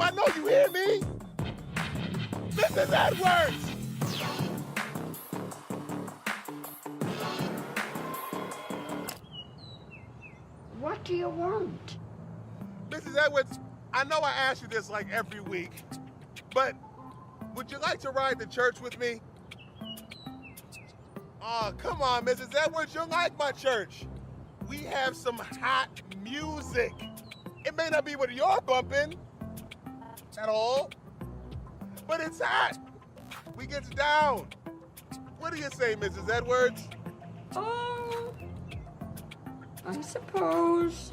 I know you hear me. Mrs. Edwards! What do you want? Mrs. Edwards, I know I ask you this like every week, but would you like to ride to church with me? Oh, come on, Mrs. Edwards, you'll like my church. We have some hot music. It may not be what you're bumping at all, but it's hot. We get down. What do you say, Mrs. Edwards? Oh, I suppose.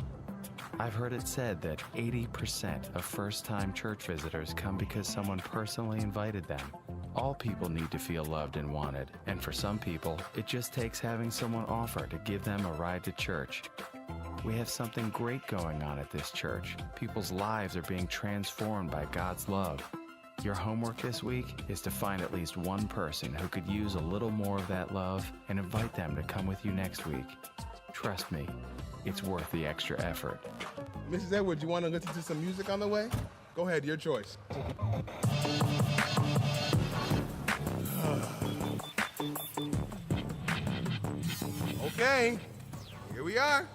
I've heard it said that 80% of first-time church visitors come because someone personally invited them. All people need to feel loved and wanted, and for some people, it just takes having someone offer to give them a ride to church. We have something great going on at this church. People's lives are being transformed by God's love. Your homework this week is to find at least one person who could use a little more of that love and invite them to come with you next week. Trust me, it's worth the extra effort. Mrs. Edwards, you want to listen to some music on the way? Go ahead, your choice. Okay, here we are.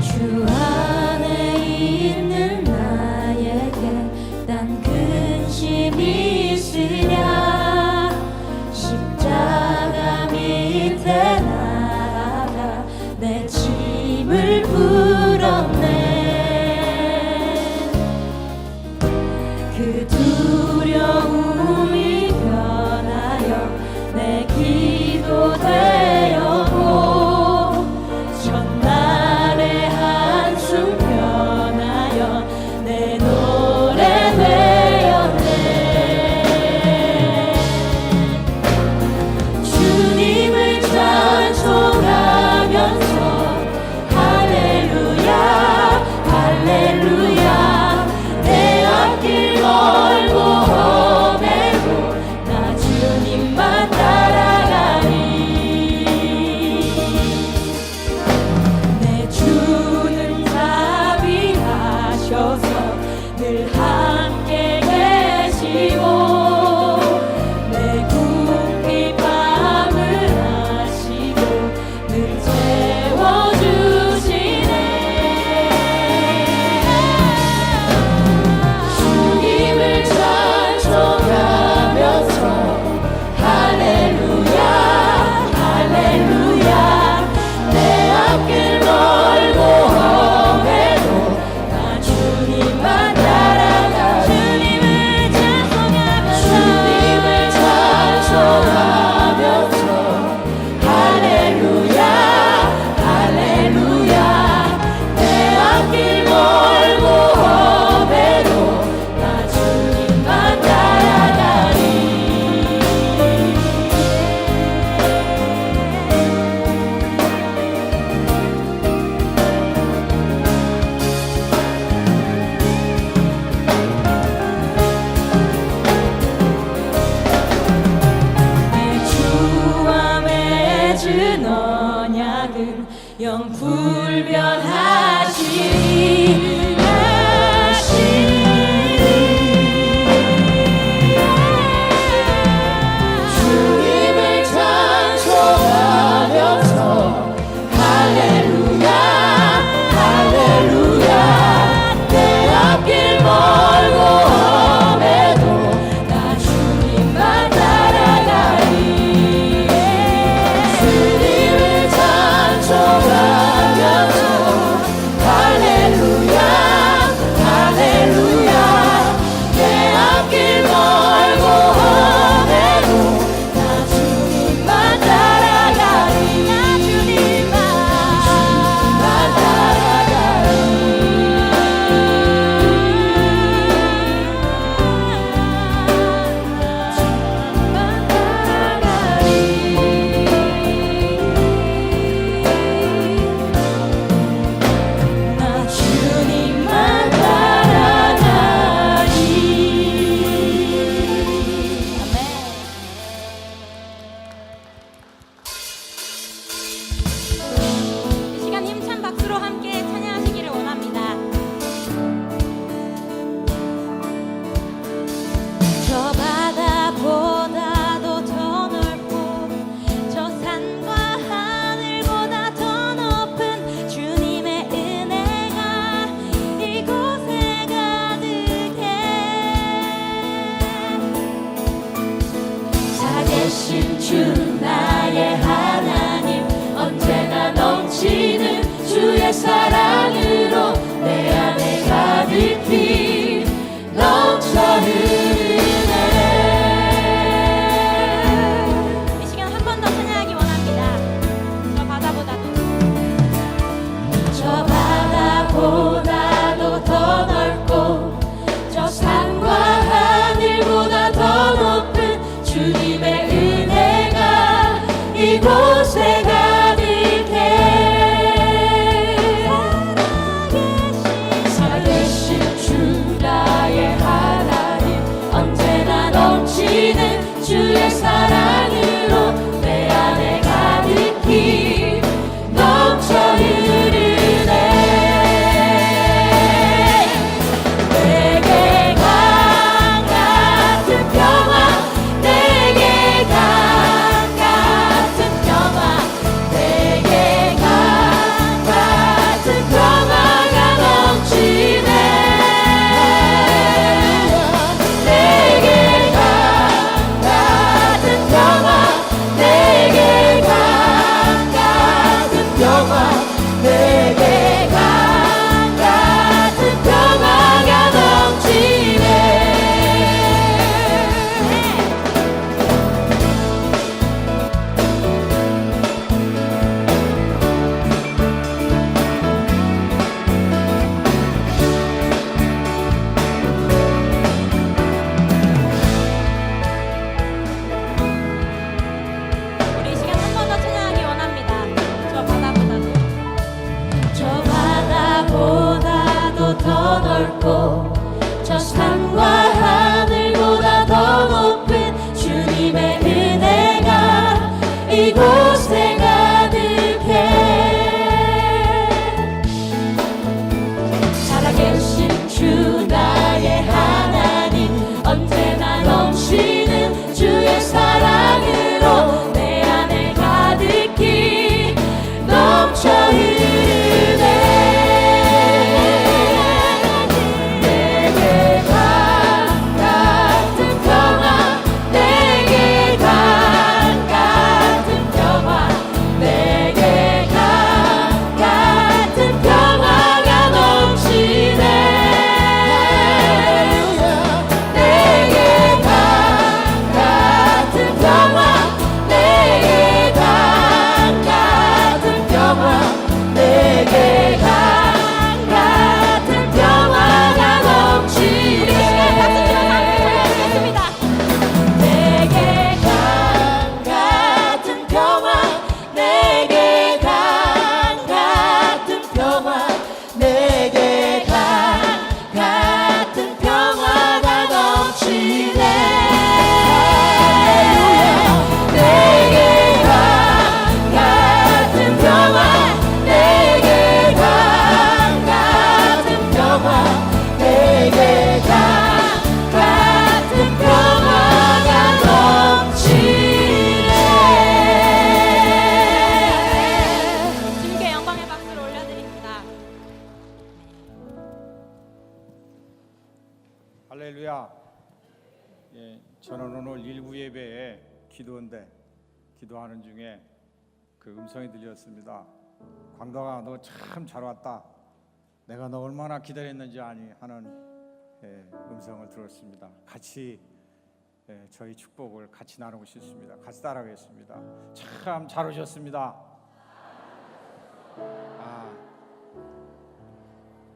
주 안에 있는 나에게 난 근심이 있으랴 십자가 밑에 나아가 내 짐을 풀었네 그 두려움이 변하여 내 기도 되었고 전날의 한숨 변하여 내 노래 되었네 주님을 찬송하면서 할렐루야 할렐루야 내 앞길 멀고 험해도 나 주님만 따라가리 내 주는 자비하셔서 늘 함께 계시고 내 궁핍함을 아시고 늘 채워주시네 주님을 찬송하면서 할렐루야 할렐루야 내 앞길 멀고 험해도 나 주님만 따라가 주님을 찬송하면서 할렐루야 할렐루야 내 앞길 멀고 험해도 나 주님만 따라가리 내 주와 맺은 언약은 영 불변하시리 주님을 찬송하면서 할렐루야 할렐루야 내 앞길 멀고 험해도 나 주님만 따라가리 주님을 찬송하면서 살아계신 주 나의 하나님 언제나 넘치는 주의 사랑으로 내 안에 가득히 넘쳐 흐르네. 이 시간 한 번 더 찬양하기 원합니다. 저 바다보다도 저 바다보다도 더 넓고 저 산과 하늘보다 더 높은 주님의 은혜가 이곳에 가득해. 살아계신 주 나의 하나님 언제나 넘치는 주의 사랑으로 내 안에 가득히 넘쳐 흐르네. 내게 강 같은 평화 내게 강 같은 평화 내게 강 같은 평화가 넘치네. 내게 강 같은 평화 내게 강 같은 평화 내게 강 같은 평화가 넘치네. 우리 이 시간 한 번 더 찬양하기 원합니다. 저 바다보다도 저 바다보다도 더 넓고 저 산과 하늘보다 더 높은 주님의 은혜가 이곳에 가득해. 살아계신 주 나의 하나님 언제나 넘치는 주의 사랑으로 내 안에 가득히 넘쳐 흐르네. 내게 강 같은 평화 내게 강 같은 평화 내게 강 같은 평화가 넘치네. 내게 강 같은 평화 내게 강 같은 평화 내게 강 같은 평화가 넘치네. 내게 강 같은 평화 내게 강 같은 평화 내게 강 같은 평화가 넘치네. 내게 강 같은 평화 내게 강 같은 평화 내게 강 같은 평화가 넘치네. 주님께 영광의 박수를 올려드립니다. 할렐루야. 예, 저는 오늘 일부 예배에 기도인데 기도하는 중에 그 음성이 들렸습니다. 광덕아, 너 참 잘 왔다. 내가 너 얼마나 기다렸는지 아니 하는 음성을 들었습니다. 같이 저희 축복을 같이 나누고 싶습니다. 같이 따라하겠습니다. 참 잘 오셨습니다.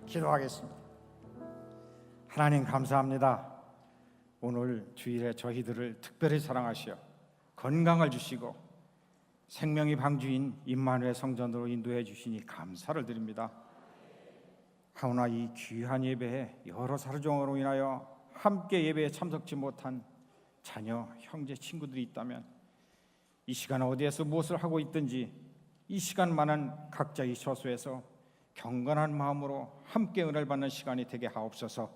기도하겠습니다. 하나님 감사합니다. 오늘 주일에 저희들을 특별히 사랑하시어 건강을 주시고 생명의 방주인 임마누엘 성전으로 인도해 주시니 감사를 드립니다. 하오나 이 귀한 예배에 여러 사정으로 인하여 함께 예배에 참석치 못한 자녀, 형제, 친구들이 있다면 이 시간 어디에서 무엇을 하고 있든지 이 시간만은 각자의 처소에서 경건한 마음으로 함께 은혜를 받는 시간이 되게 하옵소서.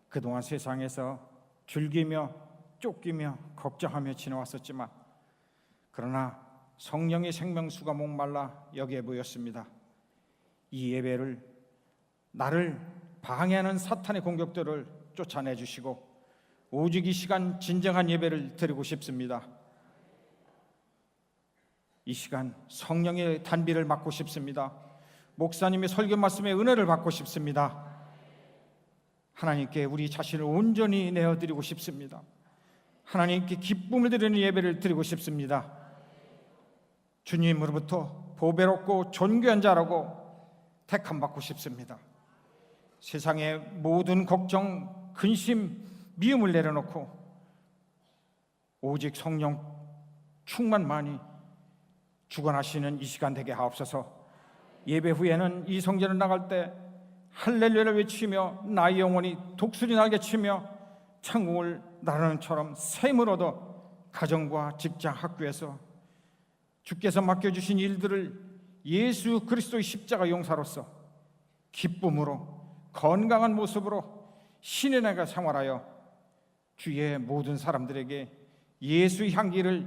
그동안 세상에서 즐기며 쫓기며 걱정하며 지나왔었지만 그러나 성령의 생명수가 목말라 여기에 모였습니다. 이 예배를 나를 방해하는 사탄의 공격들을 쫓아내 주시고 오직 이 시간 진정한 예배를 드리고 싶습니다. 이 시간 성령의 단비를 맡고 싶습니다. 목사님의 설교 말씀에 은혜를 받고 싶습니다. 하나님께 우리 자신을 온전히 내어드리고 싶습니다. 하나님께 기쁨을 드리는 예배를 드리고 싶습니다. 주님으로부터 보배롭고 존귀한 자라고 택함받고 싶습니다. 세상의 모든 걱정, 근심, 미움을 내려놓고 오직 성령 충만만이 주관하시는 이 시간 되게 하옵소서. 예배 후에는 이 성전을 나갈 때 할렐루야를 외치며 나의 영혼이 독수리 날개 치며 천국을 나르는 처럼 샘을 얻어 가정과 직장, 학교에서 주께서 맡겨주신 일들을 예수 그리스도의 십자가 용사로서 기쁨으로 건강한 모습으로 신의 나가 생활하여 주의 모든 사람들에게 예수의 향기를,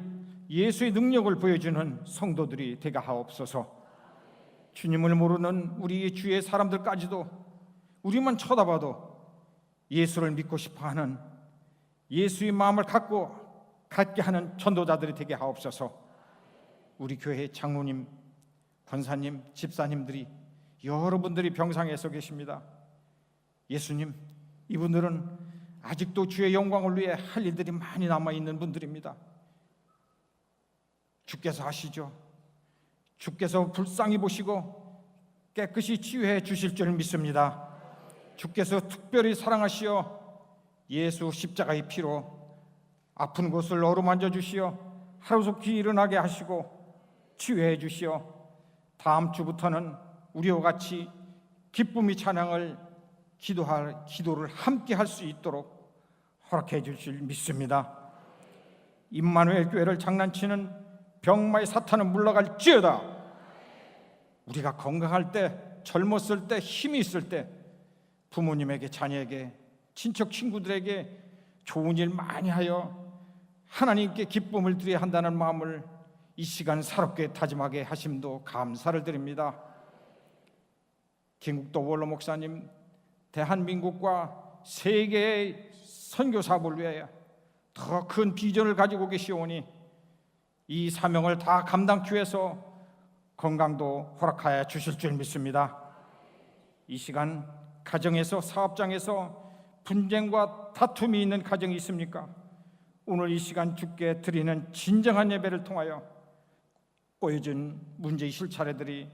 예수의 능력을 보여주는 성도들이 되게 하옵소서. 주님을 모르는 우리 주의 사람들까지도 우리만 쳐다봐도 예수를 믿고 싶어하는, 예수의 마음을 갖게 하는 전도자들이 되게 하옵소서. 우리 교회 장로님, 권사님, 집사님들이 여러분들이 병상에 서 계십니다. 예수님, 이분들은 아직도 주의 영광을 위해 할 일들이 많이 남아있는 분들입니다. 주께서 하시죠. 주께서 불쌍히 보시고 깨끗이 치유해 주실 줄 믿습니다. 주께서 특별히 사랑하시어 예수 십자가의 피로 아픈 곳을 어루만져 주시어 하루속히 일어나게 하시고 치유해 주시어 다음 주부터는 우리와 같이 기쁨의 찬양을 기도를 함께 할 수 있도록 허락해 주실 믿습니다. 임마누엘 교회를 장난치는 병마의 사탄은 물러갈지어다. 우리가 건강할 때, 젊었을 때, 힘이 있을 때 부모님에게, 자녀에게, 친척 친구들에게 좋은 일 많이 하여 하나님께 기쁨을 드려야 한다는 마음을 이 시간 새롭게 다짐하게 하심도 감사를 드립니다. 김국도 원로 목사님, 대한민국과 세계의 선교 사업을 위하여 더 큰 비전을 가지고 계시오니 이 사명을 다 감당하기 위해서 건강도 허락하여 주실 줄 믿습니다. 이 시간 가정에서, 사업장에서 분쟁과 다툼이 있는 가정이 있습니까? 오늘 이 시간 주께 드리는 진정한 예배를 통하여 꼬여진 문제의 실차례들이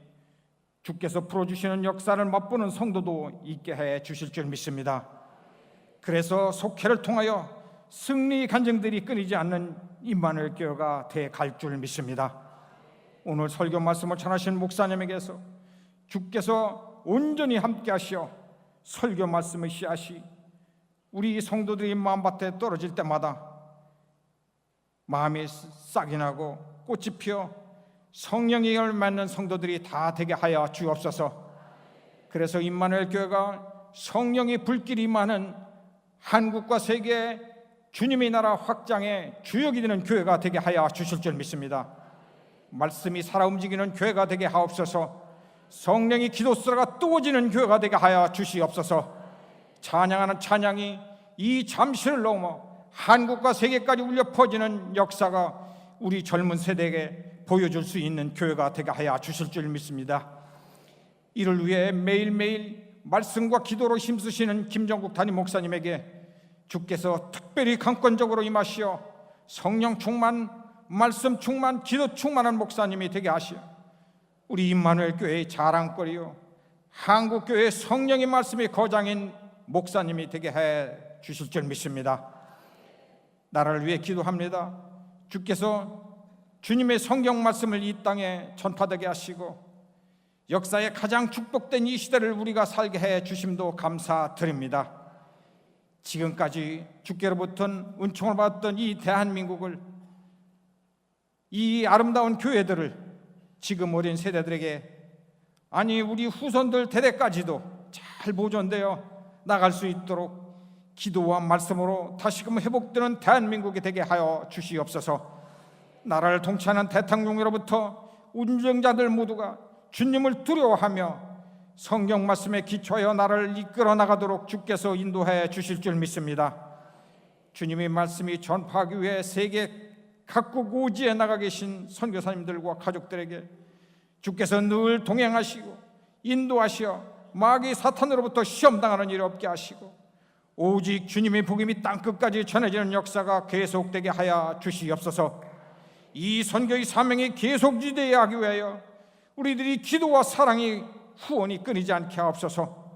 주께서 풀어주시는 역사를 맛보는 성도도 있게 해 주실 줄 믿습니다. 그래서 속회를 통하여 승리의 간증들이 끊이지 않는 임마누엘 교회가 돼 갈 줄 믿습니다. 오늘 설교 말씀을 전하신 목사님에게서 주께서 온전히 함께 하시어 설교 말씀의 씨앗이 우리 성도들이 마음밭에 떨어질 때마다 마음이 싹이 나고 꽃이 피어 성령의 열을 맺는 성도들이 다 되게 하여 주옵소서. 그래서 임마누엘 교회가 성령의 불길이 임하는 한국과 세계에 주님의 나라 확장의 주역이 되는 교회가 되게 하여 주실 줄 믿습니다. 말씀이 살아 움직이는 교회가 되게 하옵소서. 성령의 기도소리가 뜨거워지는 교회가 되게 하여 주시옵소서. 찬양하는 찬양이 이 잠시를 넘어 한국과 세계까지 울려 퍼지는 역사가 우리 젊은 세대에게 보여줄 수 있는 교회가 되게 하여 주실 줄 믿습니다. 이를 위해 매일매일 말씀과 기도로 힘쓰시는 김정국 담임 목사님에게 주께서 특별히 강권적으로 임하시어 성령 충만, 말씀 충만, 기도 충만한 목사님이 되게 하시어 우리 임마누엘 교회의 자랑거리요 한국 교회의 성령의 말씀이 거장인 목사님이 되게 해 주실 줄 믿습니다. 나라를 위해 기도합니다. 주께서 주님의 성경 말씀을 이 땅에 전파되게 하시고 역사의 가장 축복된 이 시대를 우리가 살게 해 주심도 감사드립니다. 지금까지 주께로부터 은총을 받았던 이 대한민국을, 이 아름다운 교회들을 지금 어린 세대들에게, 아니 우리 후손들 대대까지도 잘 보존되어 나갈 수 있도록 기도와 말씀으로 다시금 회복되는 대한민국이 되게 하여 주시옵소서. 나라를 통치하는 대통령으로부터 운정자들 모두가 주님을 두려워하며 성경 말씀에 기초하여 나라를 이끌어 나가도록 주께서 인도해 주실 줄 믿습니다. 주님의 말씀이 전파하기 위해 세계 각국 오지에 나가 계신 선교사님들과 가족들에게 주께서 늘 동행하시고 인도하시어 마귀 사탄으로부터 시험당하는 일이 없게 하시고 오직 주님의 복음이 땅끝까지 전해지는 역사가 계속되게 하여 주시옵소서. 이 선교의 사명이 계속 유지되게 하기 위하여 우리들이 기도와 사랑이 후원이 끊이지 않게 하옵소서.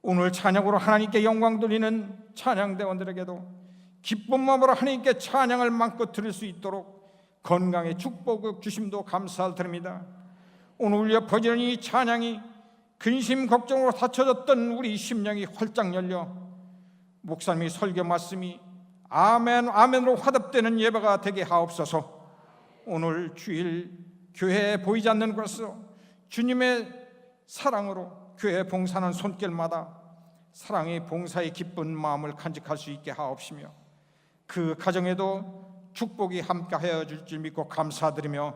오늘 찬양으로 하나님께 영광 돌리는 찬양대원들에게도 기쁜 마음으로 하나님께 찬양을 마음껏 드릴 수 있도록 건강의 축복을 주심도 감사드립니다. 오늘 울려 퍼지는 이 찬양이 근심 걱정으로 닫혀졌던 우리 심령이 활짝 열려 목사님이 설교 말씀이 아멘 아멘으로 화답되는 예배가 되게 하옵소서. 오늘 주일 교회에 보이지 않는 곳에서 주님의 사랑으로 교회 봉사하는 손길마다 사랑의 봉사의 기쁜 마음을 간직할 수 있게 하옵시며 그 가정에도 축복이 함께하여 줄 줄 믿고 감사드리며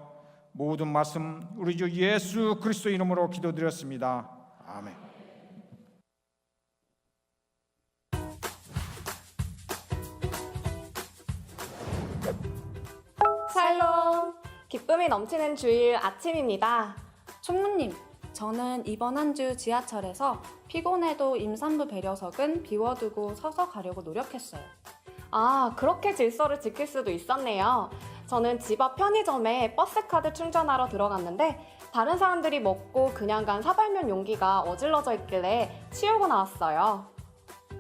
모든 말씀 우리 주 예수 그리스도 이름으로 기도드렸습니다. 아멘. 샬롬! 기쁨이 넘치는 주일 아침입니다. 총무님, 저는 이번 한 주 지하철에서 피곤해도 임산부 배려석은 비워두고 서서 가려고 노력했어요. 아, 그렇게 질서를 지킬 수도 있었네요. 저는 집 앞 편의점에 버스카드 충전하러 들어갔는데 다른 사람들이 먹고 그냥 간 사발면 용기가 어질러져 있길래 치우고 나왔어요.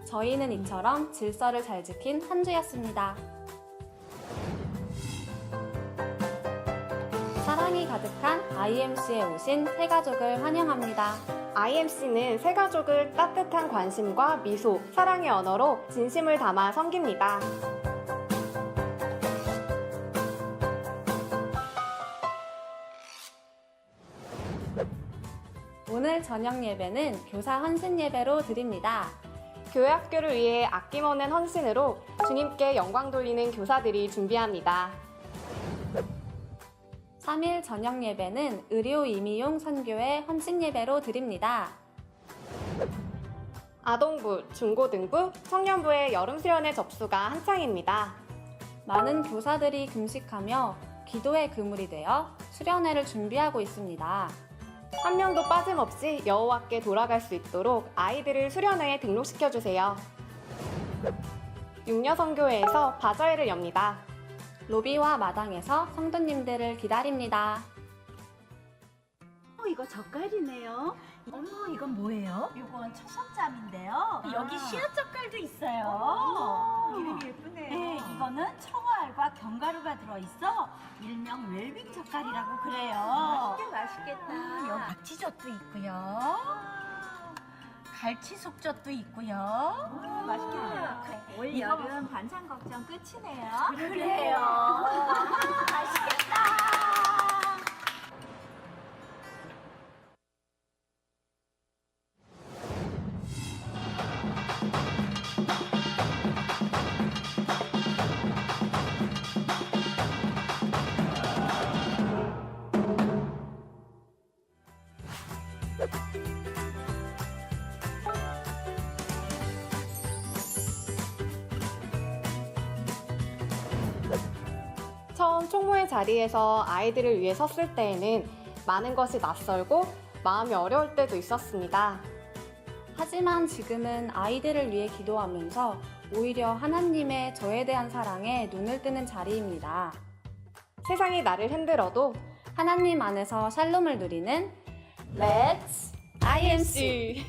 저희는 이처럼 질서를 잘 지킨 한 주였습니다. 사랑이 가득한 IMC에 오신 새가족을 환영합니다. IMC는 새가족을 따뜻한 관심과 미소, 사랑의 언어로 진심을 담아 섬깁니다. 오늘 저녁 예배는 교사 헌신 예배로 드립니다. 교회 학교를 위해 아낌없는 헌신으로 주님께 영광 돌리는 교사들이 준비합니다. 3일 저녁 예배는 의료 임의용 선교회 헌신 예배로 드립니다. 아동부, 중고등부, 청년부의 여름 수련회 접수가 한창입니다. 많은 교사들이 금식하며 기도의 그물이 되어 수련회를 준비하고 있습니다. 한 명도 빠짐없이 여호와께 돌아갈 수 있도록 아이들을 수련회에 등록시켜주세요. 육려선교회에서 바자회를 엽니다. 로비와 마당에서 성도님들을 기다립니다. 이거 젓갈이네요. 어머, 이건 뭐예요? 이건 초선잠인데요. 여기 씨앗젓갈도 있어요. 이름이 예쁘네요. 네, 이거는 청어알과 견과류가 들어있어 일명 웰빙 젓갈이라고 그래요. 맛있겠다. 여기 낙지젓도 있고요. 갈치 속젓도 있고요. 맛있겠네요. 올 여름 반찬 걱정 끝이네요. 그래요. 맛있겠다. 처음 총무회 자리에서 아이들을 위해 섰을 때에는 많은 것이 낯설고 마음이 어려울 때도 있었습니다. 하지만 지금은 아이들을 위해 기도하면서 오히려 하나님의 저에 대한 사랑에 눈을 뜨는 자리입니다. 세상이 나를 흔들어도 하나님 안에서 샬롬을 누리는 Let's IMC!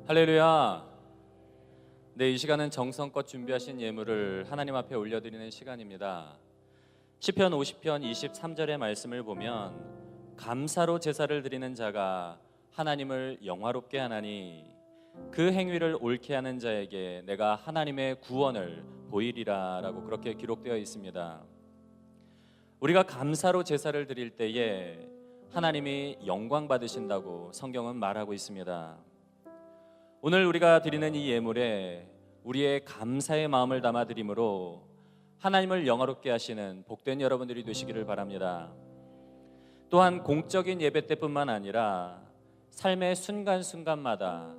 할렐루야. 네, 이 시간은 정성껏 준비하신 예물을 하나님 앞에 올려드리는 시간입니다. 시편 50편 23절의 말씀을 보면 감사로 제사를 드리는 자가 하나님을 영화롭게 하나니 그 행위를 옳게 하는 자에게 내가 하나님의 구원을 보이리라 라고 그렇게 기록되어 있습니다. 우리가 감사로 제사를 드릴 때에 하나님이 영광 받으신다고 성경은 말하고 있습니다. 오늘 우리가 드리는 이 예물에 우리의 감사의 마음을 담아 드림으로 하나님을 영화롭게 하시는 복된 여러분들이 되시기를 바랍니다. 또한 공적인 예배 때뿐만 아니라 삶의 순간순간마다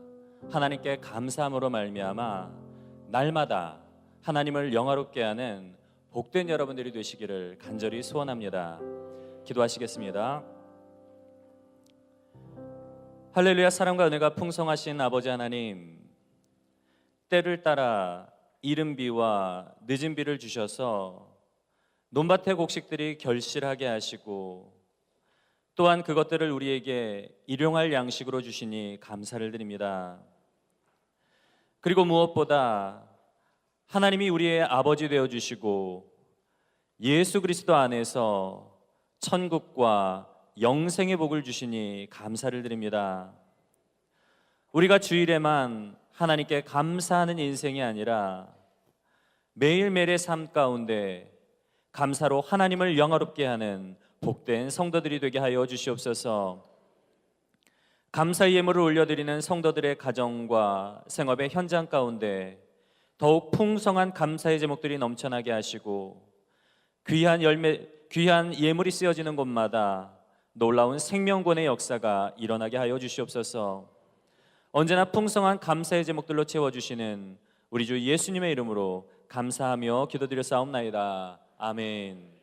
하나님께 감사함으로 말미암아 날마다 하나님을 영화롭게 하는 복된 여러분들이 되시기를 간절히 소원합니다. 기도하시겠습니다. 할렐루야. 사랑과 은혜가 풍성하신 아버지 하나님, 때를 따라 이른 비와 늦은 비를 주셔서 논밭의 곡식들이 결실하게 하시고 또한 그것들을 우리에게 일용할 양식으로 주시니 감사를 드립니다. 그리고 무엇보다 하나님이 우리의 아버지 되어주시고 예수 그리스도 안에서 천국과 영생의 복을 주시니 감사를 드립니다. 우리가 주일에만 하나님께 감사하는 인생이 아니라 매일매일의 삶 가운데 감사로 하나님을 영화롭게 하는 복된 성도들이 되게 하여 주시옵소서. 감사의 예물을 올려드리는 성도들의 가정과 생업의 현장 가운데 더욱 풍성한 감사의 제목들이 넘쳐나게 하시고 귀한 예물이 쓰여지는 곳마다 놀라운 생명권의 역사가 일어나게 하여 주시옵소서. 언제나 풍성한 감사의 제목들로 채워주시는 우리 주 예수님의 이름으로 감사하며 기도드렸사옵나이다. 아멘.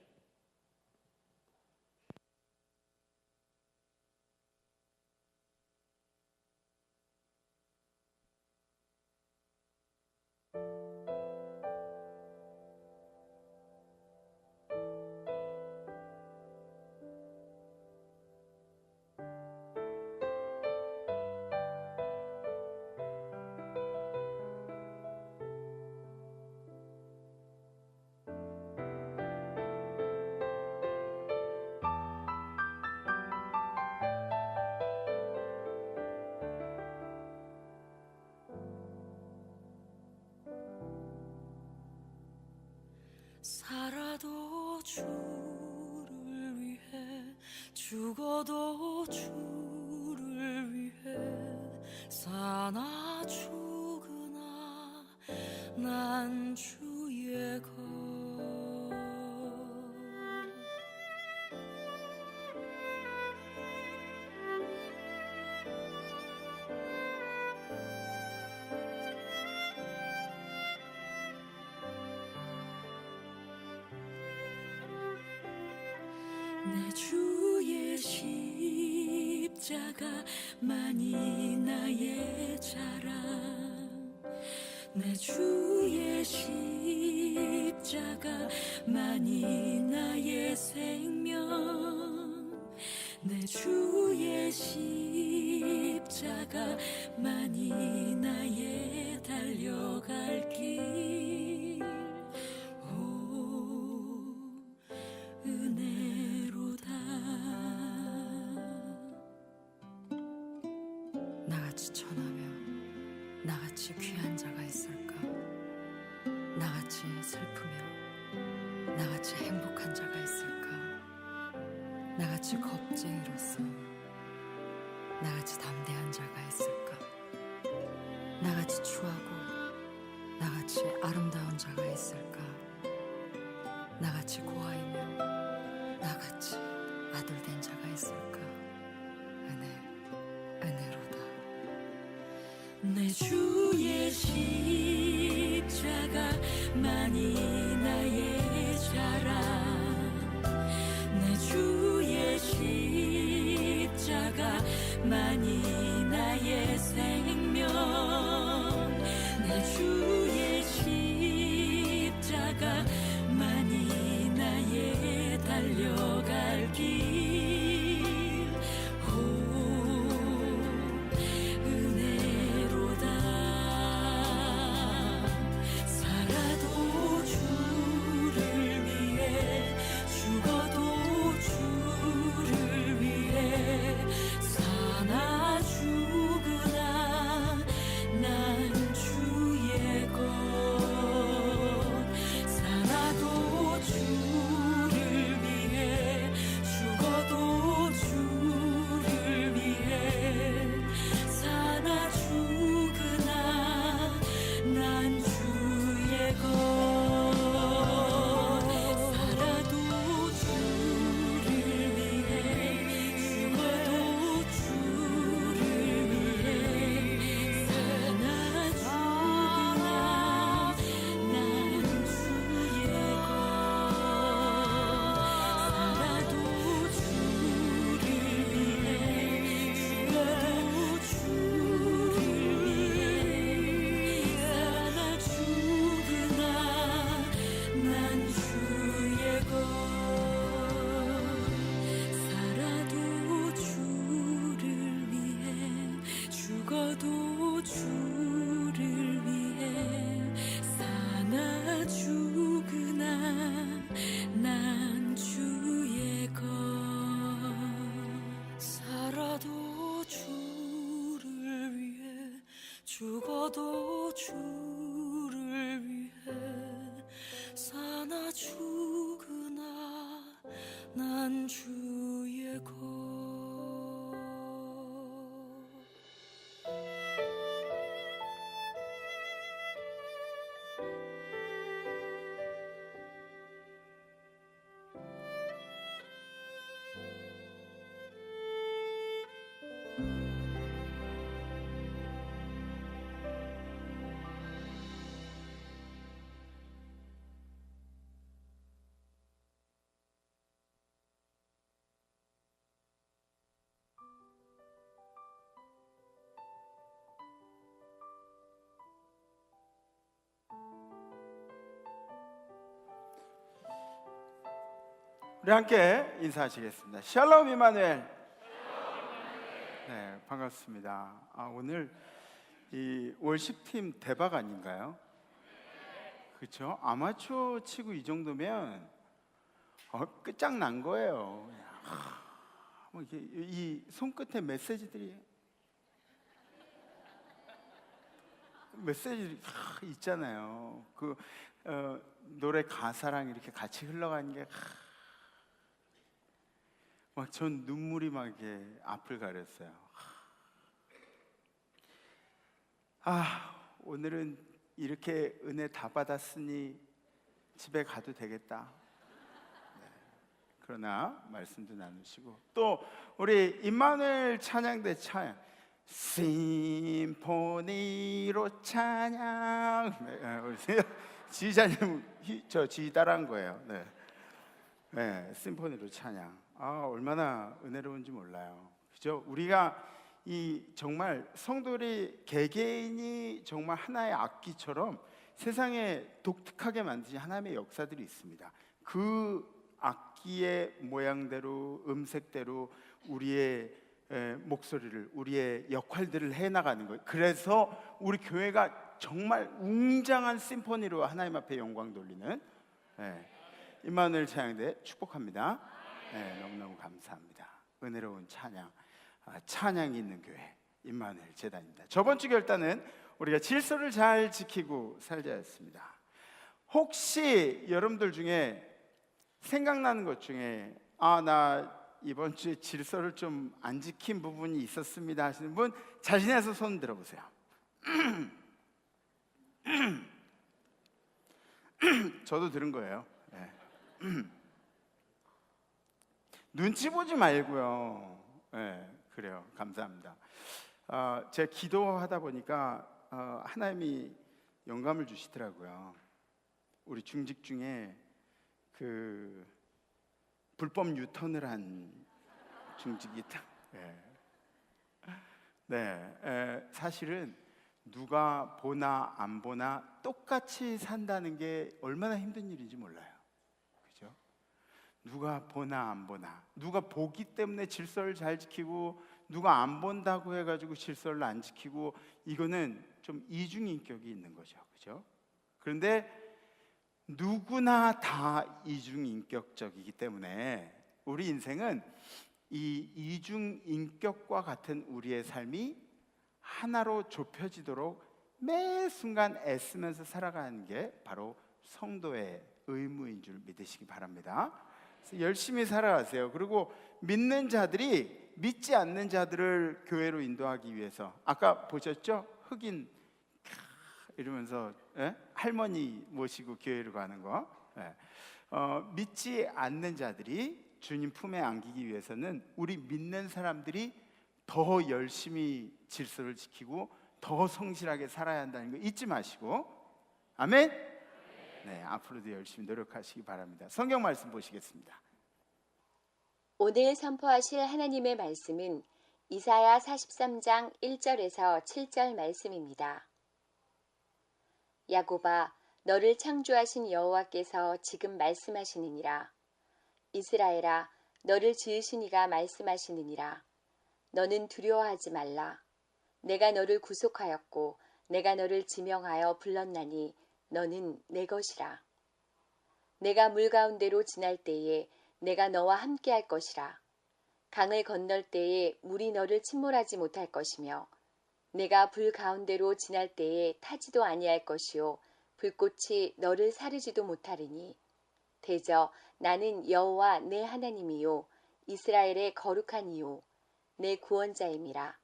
살아도 주를 위해 죽어도 주를 위해 사나 죽으나 난 주의 것. 내 주의 십자가만이 나의 자랑, 내 주의 십자가만이 나의 생명, 내 주의 십자가만이 나의 달려갈 길. 오 은혜로다. 나같이 천하며 나같이 귀한 자가 있을까? 나같이 슬프며 나같이 행복한 자가 있을까? 나같이 겁쟁이로서 나같이 담대한 자가 있을까? 나같이 추하고 나같이 아름다운 자가 있을까? 나같이 고아이며 나같이 아들된 자가 있을까? 은혜로다. 내 주의 십자가만이 나의 자랑, 내 주의 십자가만이 나의 생명, 내 주의 십자가만이 나의 달려갈 길. 오 은혜로다. 죽어도 주를 위해 사나 죽으나 난 주의 것 살아도 주를 위해 죽어도 주를 위해 사나 죽으나 난 주의 것 우리 함께 인사하시겠습니다. 샬롬 이마누엘. 네, 반갑습니다. 오늘 이 월십팀 대박 아닌가요? 그렇죠? 아마추어 치고 이 정도면 끝장난 거예요. 뭐 이게 이 손끝에 메시지들이 있잖아요. 그 노래 가사랑 이렇게 같이 흘러가는 게 막 전 눈물이 막 이렇게 앞을 가렸어요. 오늘은 이렇게 은혜 다 받았으니 집에 가도 되겠다. 네. 그러나 말씀도 나누시고 또 우리 임마누엘 찬양대 찬양 심포니로 찬양. 네, 우리 지휘자님 저 지휘 따라한 거예요. 네. 네, 심포니로 찬양. 얼마나 은혜로운지 몰라요. 그죠? 우리가 이 정말 성도들이 개개인이 정말 하나의 악기처럼 세상에 독특하게 만드신 하나님의 역사들이 있습니다. 그 악기의 모양대로 음색대로 우리의 목소리를 우리의 역할들을 해나가는 거예요. 그래서 우리 교회가 정말 웅장한 심포니로 하나님 앞에 영광 돌리는 임마누엘 찬양대 축복합니다. 네, 너무너무 감사합니다. 은혜로운 찬양, 찬양이 있는 교회 임마누엘 재단입니다. 저번 주 결단은 우리가 질서를 잘 지키고 살자였습니다. 혹시 여러분들 중에 생각나는 것 중에 나 이번 주에 질서를 좀 안 지킨 부분이 있었습니다 하시는 분 자신에서 손 들어보세요. 저도 들은 거예요. 네. 눈치 보지 말고요. 네, 그래요. 감사합니다. 제가 기도하다 보니까 하나님이 영감을 주시더라고요. 우리 중직 중에 그 불법 유턴을 한 중직이 있다. 네, 사실은 누가 보나 안 보나 똑같이 산다는 게 얼마나 힘든 일인지 몰라요. 그죠? 누가 보나 안 보나, 누가 보기 때문에 질서를 잘 지키고 누가 안 본다고 해가지고 질서를 안 지키고, 이거는 좀 이중인격이 있는 거죠. 그죠? 그런데 누구나 다 이중인격적이기 때문에 우리 인생은 이 이중인격과 같은 우리의 삶이 하나로 좁혀지도록 매 순간 애쓰면서 살아가는 게 바로 성도의 의무인 줄 믿으시기 바랍니다. 그래서 열심히 살아가세요. 그리고 믿는 자들이 믿지 않는 자들을 교회로 인도하기 위해서, 아까 보셨죠? 흑인 이러면서 할머니 모시고 교회로 가는 거. 믿지 않는 자들이 주님 품에 안기기 위해서는 우리 믿는 사람들이 더 열심히 질서를 지키고 더 성실하게 살아야 한다는 거 잊지 마시고, 아멘? 네, 앞으로도 열심히 노력하시기 바랍니다. 성경 말씀 보시겠습니다. 오늘 선포하실 하나님의 말씀은 이사야 43장 1절에서 7절 말씀입니다. 야곱아, 너를 창조하신 여호와께서 지금 말씀하시느니라. 이스라엘아, 너를 지으신 이가 말씀하시느니라. 너는 두려워하지 말라. 내가 너를 구속하였고 내가 너를 지명하여 불렀나니 너는 내 것이라. 내가 물 가운데로 지날 때에 내가 너와 함께할 것이라. 강을 건널 때에 물이 너를 침몰하지 못할 것이며 내가 불 가운데로 지날 때에 타지도 아니할 것이요 불꽃이 너를 사르지도 못하리니 대저 나는 여호와 내 하나님이요 이스라엘의 거룩한 이요 내 구원자임이라.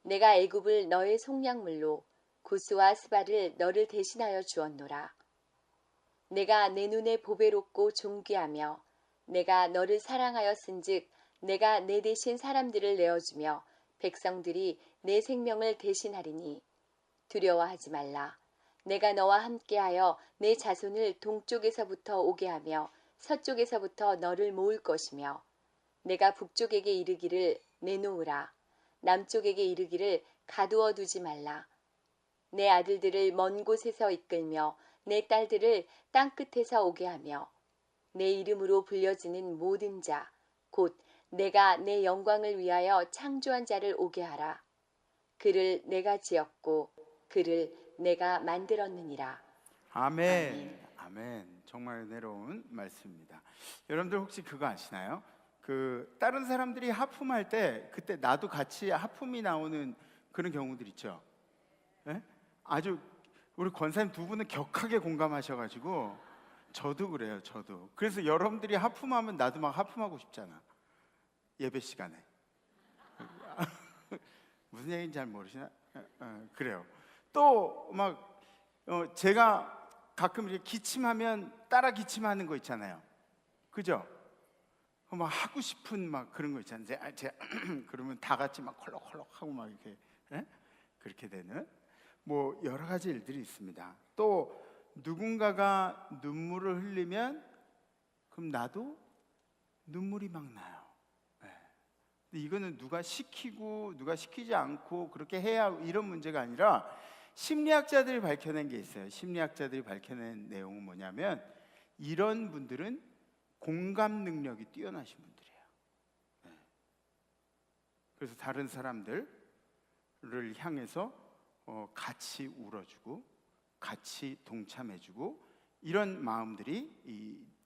내가 애굽을 너의 속량물로 구스와 스바를 너를 대신하여 주었노라. 내가 내 눈에 보배롭고 존귀하며 내가 너를 사랑하였은즉 내가 내 대신 사람들을 내어주며 백성들이 내 생명을 대신하리니 두려워하지 말라. 내가 너와 함께하여 내 자손을 동쪽에서부터 오게 하며 서쪽에서부터 너를 모을 것이며 내가 북쪽에게 이르기를 내놓으라. 남쪽에게 이르기를 가두어 두지 말라. 내 아들들을 먼 곳에서 이끌며 내 딸들을 땅끝에서 오게 하며 내 이름으로 불려지는 모든 자 곧 내가 내 영광을 위하여 창조한 자를 오게 하라. 그를 내가 지었고 그를 내가 만들었느니라. 아멘. 아멘. 정말 은혜로운 말씀입니다. 여러분들 혹시 그거 아시나요? 그 다른 사람들이 하품할 때 그때 나도 같이 하품이 나오는 그런 경우들 있죠. 네? 아주 우리 권사님 두 분은 격하게 공감하셔가지고 저도 그래요. 저도. 그래서 여러분들이 하품하면 나도 막 하품하고 싶잖아. 예배 시간에. 무슨 얘기인지 잘 모르시나? 그래요. 또 막 제가 가끔 이렇게 기침하면 따라 기침하는 거 있잖아요. 그죠? 막 하고 싶은 막 그런 거 있잖아요. 제가 그러면 다 같이 막 콜록콜록 하고 막 이렇게 그렇게 되는 뭐 여러 가지 일들이 있습니다. 또 누군가가 눈물을 흘리면 그럼 나도 눈물이 막 나요. 근데 이거는 누가 시키고 누가 시키지 않고 그렇게 해야 이런 문제가 아니라 심리학자들이 밝혀낸 게 있어요. 심리학자들이 밝혀낸 내용은 뭐냐면 이런 분들은 공감 능력이 뛰어나신 분들이에요. 그래서 다른 사람들을 향해서 같이 울어주고 같이 동참해주고 이런 마음들이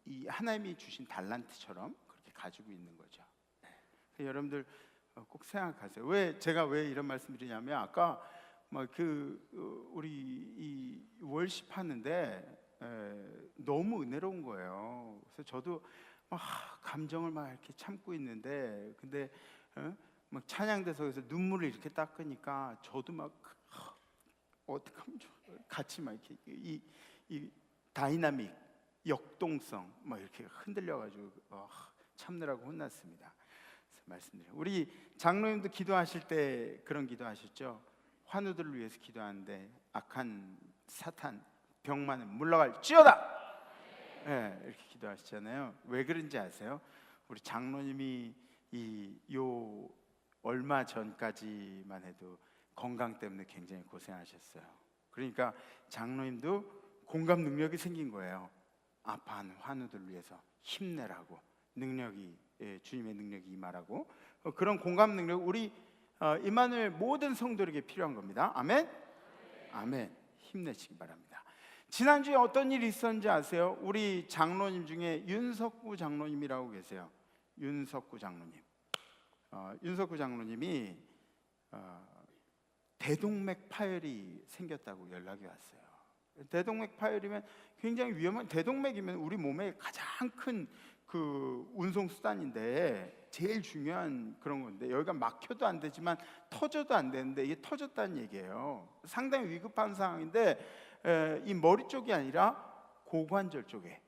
이 하나님이 주신 달란트처럼 그렇게 가지고 있는 거죠. 여러분들 꼭 생각하세요. 제가 왜 이런 말씀드리냐면 아까 막 우리 이 월십 하는데 너무 은혜로운 거예요. 그래서 저도 막 감정을 막 이렇게 참고 있는데 근데 막 찬양대석에서 눈물을 이렇게 닦으니까 저도 막 어떡하면 좋아. 같이 막 이렇게 이 다이나믹 역동성 막 이렇게 흔들려가지고 참느라고 혼났습니다. 말씀드려요. 우리 장로님도 기도하실 때 그런 기도하셨죠. 환우들을 위해서 기도하는데 악한 사탄 병만은 물러갈지어다. 네, 이렇게 기도하시잖아요. 왜 그런지 아세요? 우리 장로님이 요 얼마 전까지만 해도 건강 때문에 굉장히 고생하셨어요. 그러니까 장로님도 공감 능력이 생긴 거예요. 아파하는 환우들을 위해서 힘내라고 주님의 능력이 임하라고 그런 공감 능력 우리 임마누엘 모든 성도에게 필요한 겁니다. 아멘? 아멘. 힘내시기 바랍니다. 지난주에 어떤 일이 있었는지 아세요? 우리 장로님 중에 윤석구 장로님이라고 계세요. 윤석구 장로님. 윤석구 장로님이 대동맥 파열이 생겼다고 연락이 왔어요. 대동맥 파열이면 굉장히 위험한 대동맥이면 우리 몸의 가장 큰 그 운송 수단인데 제일 중요한 그런 건데 여기가 막혀도 안 되지만 터져도 안 되는데 이게 터졌다는 얘기예요. 상당히 위급한 상황인데 이 머리 쪽이 아니라 고관절 쪽에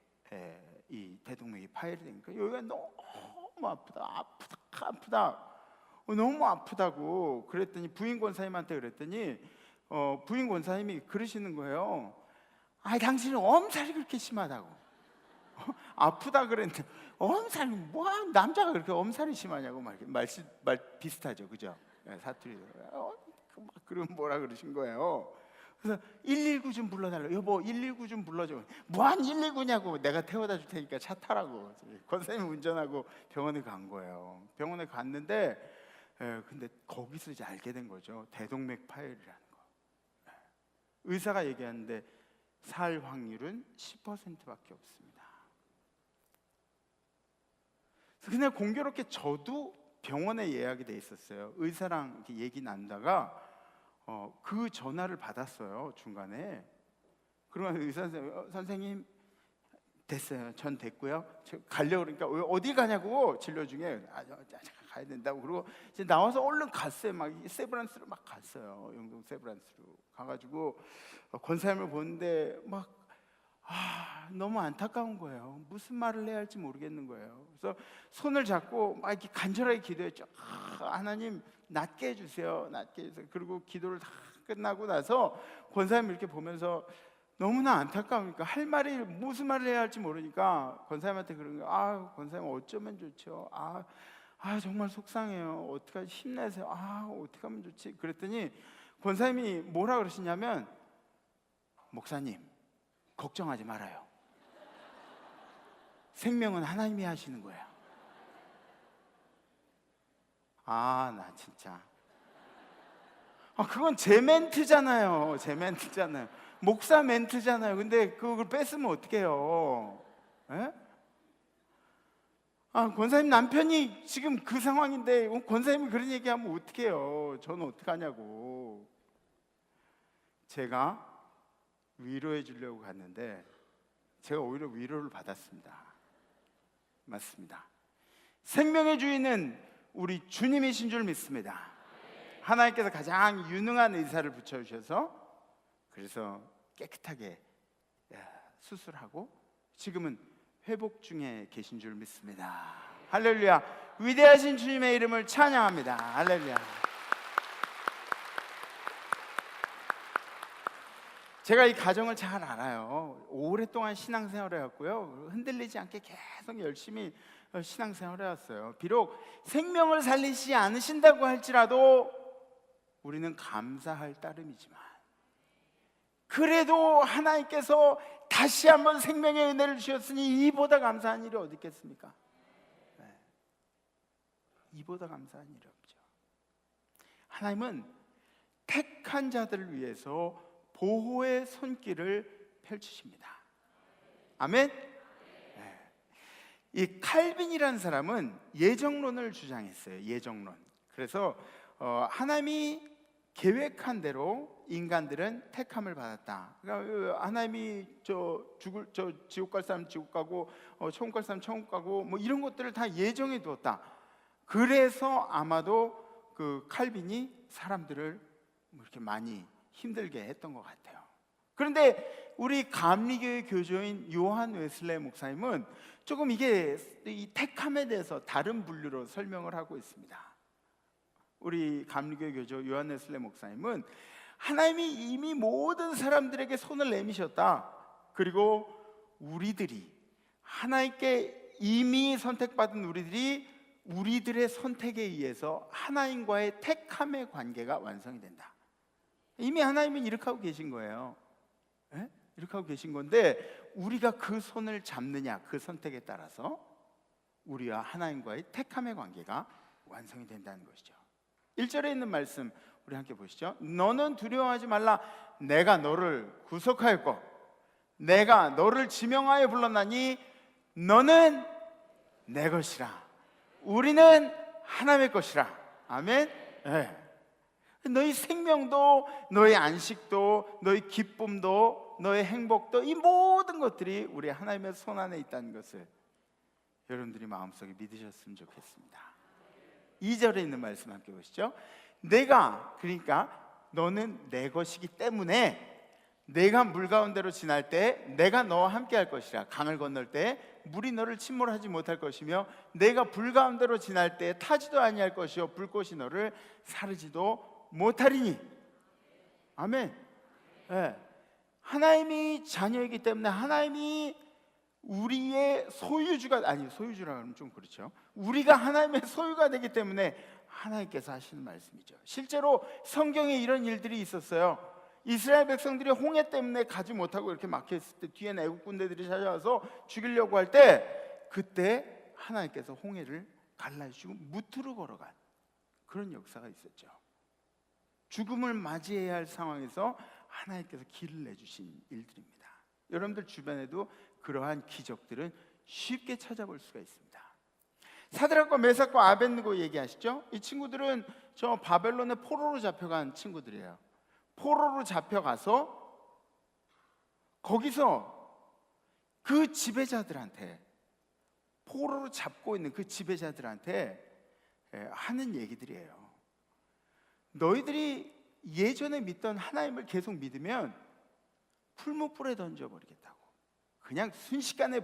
이 대동맥이 파열이 되니까 여기가 너무 아프다. 너무 아프다고 그랬더니 부인 권사님한테 그랬더니 부인 권사님이 그러시는 거예요. 아니 당신은 엄살이 그렇게 심하다고. 아프다 그랬는데 엄살이 뭐야 남자가 그렇게 엄살이 심하냐고 말 비슷하죠, 그죠? 사투리 막 그럼 뭐라 그러신 거예요. 그래서 119 좀 불러달라. 여보 119 좀 불러줘. 뭐한 119냐고. 내가 태워다 줄 테니까 차 타라고. 권사님이 운전하고 병원에 간 거예요. 병원에 갔는데 근데 거기서 이제 알게 된 거죠. 대동맥 파열이라는 거. 의사가 얘기하는데 살 확률은 10%밖에 없습니다. 그냥 공교롭게 저도 병원에 예약이 돼 있었어요. 의사랑 이렇게 얘기 나누다가 그 전화를 받았어요. 중간에. 그러면 의사 선생님 됐어요. 전 됐고요. 저 가려고 그러니까 어디 가냐고 진료 중에 가야 된다고. 그리고 이제 나와서 얼른 갔어요. 막 세브란스로 막 갔어요. 영동 세브란스로 가가지고 권사님을 보는데 막 너무 안타까운 거예요. 무슨 말을 해야 할지 모르겠는 거예요. 그래서 손을 잡고 막 이렇게 간절하게 기도했죠. 하나님 낫게 해주세요. 낫게 해주세요. 그리고 기도를 다 끝나고 나서 권사님 이렇게 보면서 너무나 안타까우니까 할 말이 무슨 말을 해야 할지 모르니까 권사님한테 그런 거예요. 권사님 어쩌면 좋죠. 정말 속상해요. 어떻게 힘내세요. 어떻게 하면 좋지? 그랬더니 권사님이 뭐라 그러시냐면, 목사님 걱정하지 말아요. 생명은 하나님이 하시는 거예요. 나 진짜. 그건 제 멘트잖아요. 제 멘트잖아요. 목사 멘트잖아요. 근데 그걸 뺐으면 어떡해요? 에? 권사님 남편이 지금 그 상황인데 권사님이 그런 얘기하면 어떡해요? 저는 어떡하냐고. 제가 위로해 주려고 갔는데 제가 오히려 위로를 받았습니다. 맞습니다. 생명의 주인은 우리 주님이신 줄 믿습니다. 하나님께서 가장 유능한 의사를 붙여주셔서 그래서 깨끗하게 수술하고 지금은 회복 중에 계신 줄 믿습니다. 할렐루야. 위대하신 주님의 이름을 찬양합니다. 할렐루야. 제가 이 가정을 잘 알아요. 오랫동안 신앙생활을 해왔고요. 흔들리지 않게 계속 열심히 신앙생활을 해왔어요. 비록 생명을 살리시지 않으신다고 할지라도 우리는 감사할 따름이지만 그래도 하나님께서 다시 한번 생명의 은혜를 주셨으니 이보다 감사한 일이 어디 있겠습니까? 이보다 감사한 일이 없죠. 하나님은 택한 자들을 위해서 보호의 손길을 펼치십니다. 아멘. 이 칼빈이라는 사람은 예정론을 주장했어요. 예정론. 그래서 하나님이 계획한 대로 인간들은 택함을 받았다. 그러니까 하나님이 지옥 갈 사람 지옥 가고 천국 갈 사람 천국 가고 뭐 이런 것들을 다 예정해 두었다. 그래서 아마도 그 칼빈이 사람들을 이렇게 많이 힘들게 했던 것 같아요. 그런데 우리 감리교의 교조인 요한 웨슬레 목사님은 조금 이게 이 택함에 대해서 다른 분류로 설명을 하고 있습니다. 우리 감리교의 교조 요한 웨슬레 목사님은 하나님이 이미 모든 사람들에게 손을 내미셨다. 그리고 우리들이 하나님께 이미 선택받은 우리들의 선택에 의해서 하나님과의 택함의 관계가 완성이 된다. 이미 하나님은 이렇게 하고 계신 거예요. 이렇게 하고 계신 건데 우리가 그 손을 잡느냐, 그 선택에 따라서 우리와 하나님과의 택함의 관계가 완성이 된다는 것이죠. 1절에 있는 말씀 우리 함께 보시죠. 너는 두려워하지 말라. 내가 너를 구속하였고 내가 너를 지명하여 불렀나니 너는 내 것이라. 우리는 하나님의 것이라. 아멘. 너희 생명도, 너희 안식도, 너희 기쁨도, 너희 행복도, 이 모든 것들이 우리 하나님의 손 안에 있다는 것을 여러분들이 마음속에 믿으셨으면 좋겠습니다. 2절에 있는 말씀 함께 보시죠. 그러니까 너는 내 것이기 때문에 내가 물 가운데로 지날 때 내가 너와 함께 할 것이라. 강을 건널 때 물이 너를 침몰하지 못할 것이며 내가 불 가운데로 지날 때 타지도 아니할 것이요 불꽃이 너를 사르지도 못하리니. 아멘. 하나님이 자녀이기 때문에 하나님이 우리의 소유주라고 하면 좀 그렇죠. 우리가 하나님의 소유가 되기 때문에 하나님께서 하시는 말씀이죠. 실제로 성경에 이런 일들이 있었어요. 이스라엘 백성들이 홍해 때문에 가지 못하고 이렇게 막혀있을 때 뒤에는 애국 군대들이 찾아와서 죽이려고 할 때 그때 하나님께서 홍해를 갈라주시고 무트로 걸어간 그런 역사가 있었죠. 죽음을 맞이해야 할 상황에서 하나님께서 길을 내주신 일들입니다. 여러분들 주변에도 그러한 기적들은 쉽게 찾아볼 수가 있습니다. 사드락과 메삭과 아벳느고 얘기하시죠? 이 친구들은 저 바벨론의 포로로 잡혀간 친구들이에요. 포로로 잡혀가서 거기서 그 지배자들한테, 포로로 잡고 있는 그 지배자들한테 하는 얘기들이에요. 너희들이 예전에 믿던 하나님을 계속 믿으면 풀무불에 던져버리겠다고, 그냥 순식간에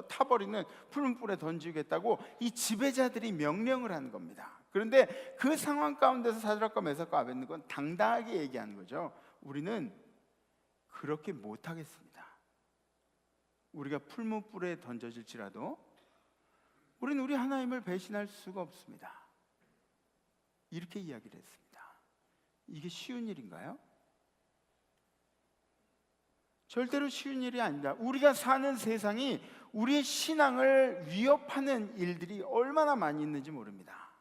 타버리는 풀무불에 던지겠다고 이 지배자들이 명령을 하는 겁니다. 그런데 그 상황 가운데서 사드락과 메삭과 아벳느고는 당당하게 얘기하는 거죠. 우리는 그렇게 못하겠습니다. 우리가 풀무불에 던져질지라도 우리는 우리 하나님을 배신할 수가 없습니다. 이렇게 이야기를 했습니다. 이게 쉬운 일인가요? 절대로 쉬운 일이 아닙니다. 우리가 사는 세상이 우리의 신앙을 위협하는 일들이 얼마나 많이 있는지 모릅니다.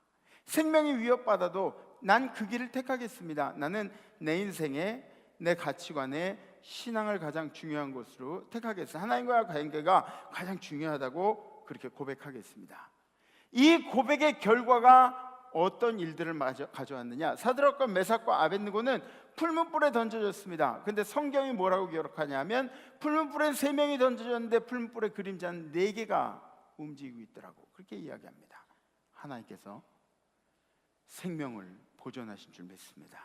생명이 위협받아도 난 그 길을 택하겠습니다. 나는 내 인생에, 내 가치관에 신앙을 가장 중요한 것으로 택하겠습니다. 하나님과의 관계가 가장 중요하다고 그렇게 고백하겠습니다. 이 고백의 결과가 어떤 일들을 가져왔느냐? 사드락과 메삭과 아벳느고는 풀무불에 던져졌습니다. 근데 성경이 뭐라고 기록하냐면 풀무불에 3명이 던져졌는데 풀무불의 그림자는 4개가 움직이고 있더라고. 그렇게 이야기합니다. 하나님께서 생명을 보존하신 줄 믿습니다.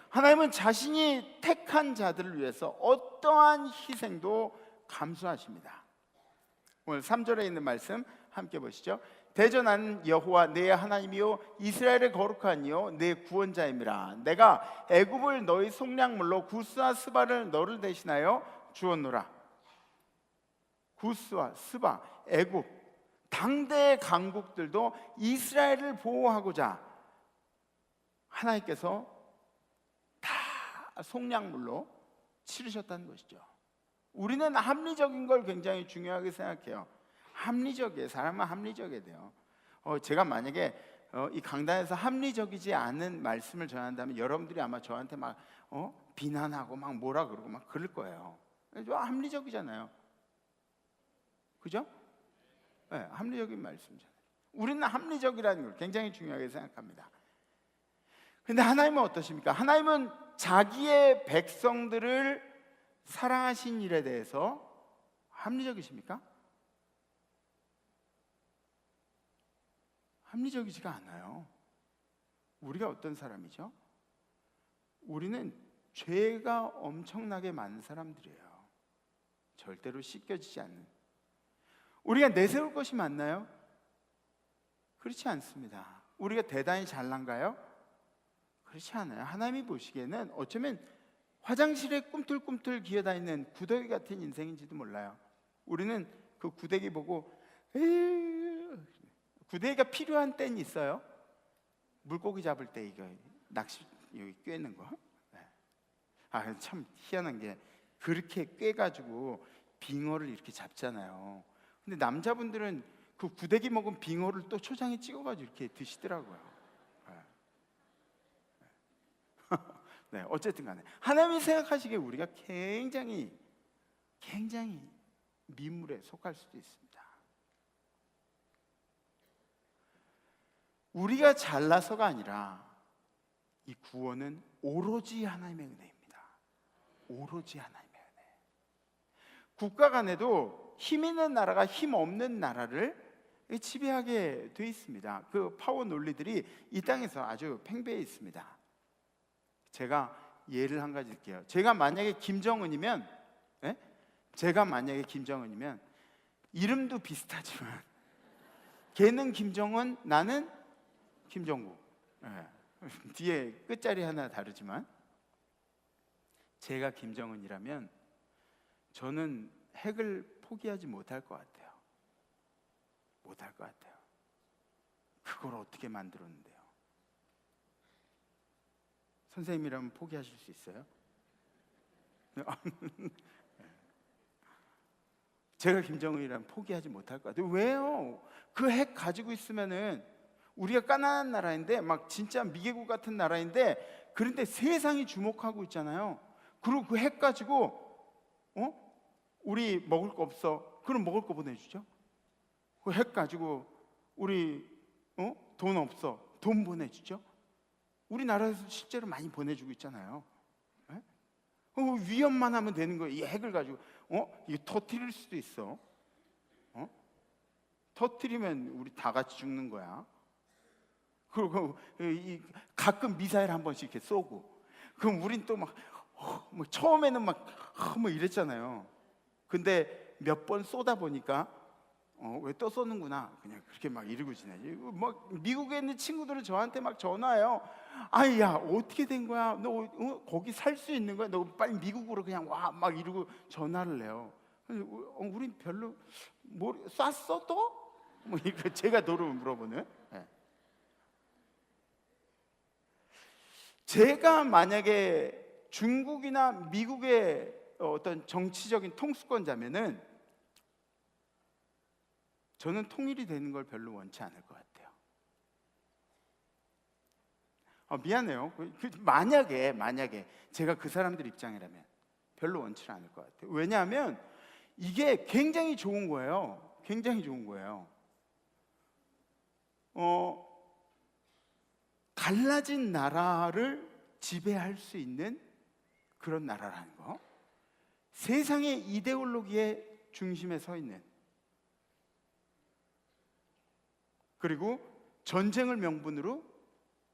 하나님은 자신이 택한 자들을 위해서 어떠한 희생도 감수하십니다. 오늘 3절에 있는 말씀 함께 보시죠. 대전하는 여호와 내 하나님이요 이스라엘의 거룩한 이요 내 구원자임이라. 내가 애굽을 너희 속량물로 구스와 스바를 너를 대신하여 주었노라. 구스와 스바, 애굽 당대의 강국들도 이스라엘을 보호하고자 하나님께서 다 속량물로 치르셨다는 것이죠. 우리는 합리적인 걸 굉장히 중요하게 생각해요. 합리적이에요. 사람은 합리적이어야 돼요. 제가 만약에 이 강단에서 합리적이지 않은 말씀을 전한다면 여러분들이 아마 저한테 막 비난하고 막 뭐라 그러고 막 그럴 거예요. 합리적이잖아요. 그죠? 네, 합리적인 말씀이잖아요. 우리는 합리적이라는 걸 굉장히 중요하게 생각합니다. 근데 하나님은 어떠십니까? 하나님은 자기의 백성들을 사랑하신 일에 대해서 합리적이십니까? 합리적이지가 않아요. 우리가 어떤 사람이죠? 우리는 죄가 엄청나게 많은 사람들이에요. 절대로 씻겨지지 않는. 우리가 내세울 것이 많나요? 그렇지 않습니다. 우리가 대단히 잘난가요? 그렇지 않아요. 하나님이 보시기에는 어쩌면 화장실에 꿈틀꿈틀 기어다니는 구더기 같은 인생인지도 몰라요. 우리는 그 구더기 보고 구더기가 필요한 때는 있어요. 물고기 잡을 때 이거 낚시 여기 꿰는 거. 네. 참 희한한 게 그렇게 꿰가지고 빙어를 이렇게 잡잖아요. 근데 남자분들은 그 구더기 먹은 빙어를 또 초장에 찍어가지고 이렇게 드시더라고요. 네, 어쨌든 간에 하나님이 생각하시기에 우리가 굉장히 미물에 속할 수도 있습니다. 우리가 잘나서가 아니라 이 구원은 오로지 하나님의 은혜입니다. 오로지 하나님의 은혜. 국가 간에도 힘 있는 나라가 힘 없는 나라를 지배하게 돼 있습니다. 그 파워 논리들이 이 땅에서 아주 팽배해 있습니다. 제가 예를 한 가지 드릴게요. 제가 만약에 김정은이면 이름도 비슷하지만 걔는 김정은, 나는 김정국. 뒤에 끝자리 하나 다르지만 제가 김정은이라면 저는 핵을 포기하지 못할 것 같아요. 못할 것 같아요. 그걸 어떻게 만들었는데요? 선생님이라면 포기하실 수 있어요? 제가 김정은이라면 포기하지 못할 것 같아요. 왜요? 그 핵 가지고 있으면은 우리가 가난한 나라인데 막 진짜 미개국 같은 나라인데 그런데 세상이 주목하고 있잖아요. 그리고 그 핵 가지고 우리 먹을 거 없어. 그럼 먹을 거 보내주죠. 그 핵 가지고 우리 돈 없어. 돈 보내주죠. 우리나라에서 실제로 많이 보내주고 있잖아요. 네? 위험만 하면 되는 거예요. 이 핵을 가지고 이거 터뜨릴 수도 있어. 터뜨리면 우리 다 같이 죽는 거야. 그리고 가끔 미사일 한 번씩 이렇게 쏘고, 그럼 우린 또 막 처음에는 막 이랬잖아요. 근데 몇 번 쏘다 보니까 왜 또 쏘는구나, 그냥 그렇게 막 이러고 지내지. 막 미국에 있는 친구들은 저한테 막 전화해요. 아야, 어떻게 된 거야? 너 거기 살 수 있는 거야? 너 빨리 미국으로 그냥 와, 막 이러고 전화를 해요. 우린 별로 쐈어 또? 뭐 이거 제가 도로 물어보네. 네. 제가 만약에 중국이나 미국의 어떤 정치적인 통수권자면은 저는 통일이 되는 걸 별로 원치 않을 것 같아요. 미안해요. 만약에 제가 그 사람들 입장이라면 별로 원치 않을 것 같아요. 왜냐하면 이게 굉장히 좋은 거예요. 굉장히 좋은 거예요. 갈라진 나라를 지배할 수 있는 그런 나라라는 거. 세상의 이데올로기의 중심에 서 있는, 그리고 전쟁을 명분으로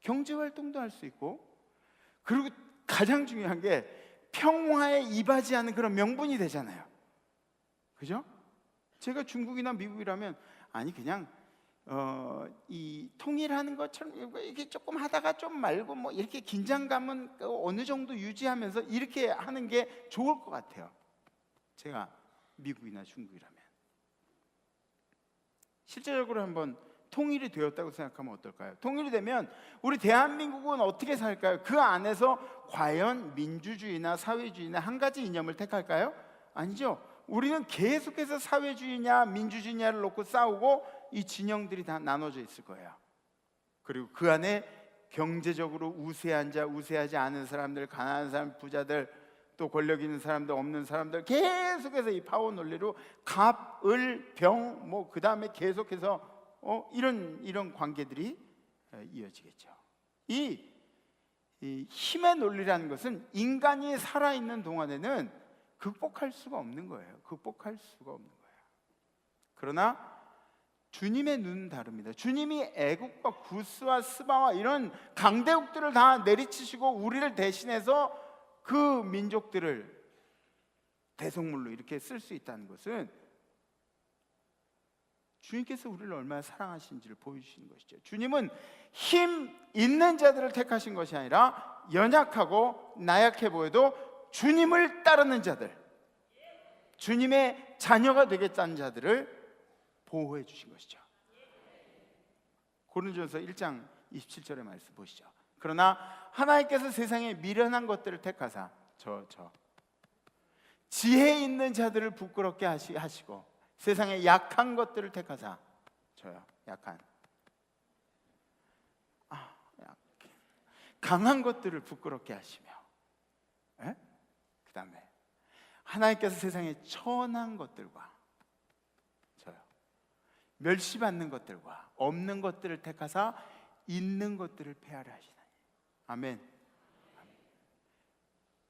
경제활동도 할 수 있고, 그리고 가장 중요한 게 평화에 이바지하는 그런 명분이 되잖아요. 그죠? 제가 중국이나 미국이라면 아니 그냥 이 통일하는 것처럼 이렇게 조금 하다가 좀 말고 뭐 이렇게 긴장감은 어느 정도 유지하면서 이렇게 하는 게 좋을 것 같아요. 제가 미국이나 중국이라면. 실제적으로 한번 통일이 되었다고 생각하면 어떨까요? 통일이 되면 우리 대한민국은 어떻게 살까요? 그 안에서 과연 민주주의나 사회주의나 한 가지 이념을 택할까요? 아니죠. 우리는 계속해서 사회주의냐 민주주의냐를 놓고 싸우고 이 진영들이 다 나눠져 있을 거예요. 그리고 그 안에 경제적으로 우세한 자, 우세하지 않은 사람들, 가난한 사람, 부자들, 또 권력 있는 사람들, 없는 사람들, 계속해서 이 파워 논리로 갑, 을, 병, 뭐 그 다음에 계속해서 이런 관계들이 이어지겠죠. 이 힘의 논리라는 것은 인간이 살아있는 동안에는 극복할 수가 없는 거예요. 극복할 수가 없는 거예요. 그러나 주님의 눈은 다릅니다. 주님이 애국과 구스와 스바와 이런 강대국들을 다 내리치시고 우리를 대신해서 그 민족들을 대속물로 이렇게 쓸 수 있다는 것은 주님께서 우리를 얼마나 사랑하신지를 보여주시는 것이죠. 주님은 힘 있는 자들을 택하신 것이 아니라 연약하고 나약해 보여도 주님을 따르는 자들, 주님의 자녀가 되겠다는 자들을 보호해 주신 것이죠. 고린도전서 1장 27절의 말씀 보시죠. 그러나 하나님께서 세상에 미련한 것들을 택하사 지혜 있는 자들을 부끄럽게 하시고 세상에 약한 것들을 택하사 약한 강한 것들을 부끄럽게 하시며, 그 다음에 하나님께서 세상에 천한 것들과 멸시받는 것들과 없는 것들을 택하사 있는 것들을 폐하려 하시나니. 아멘.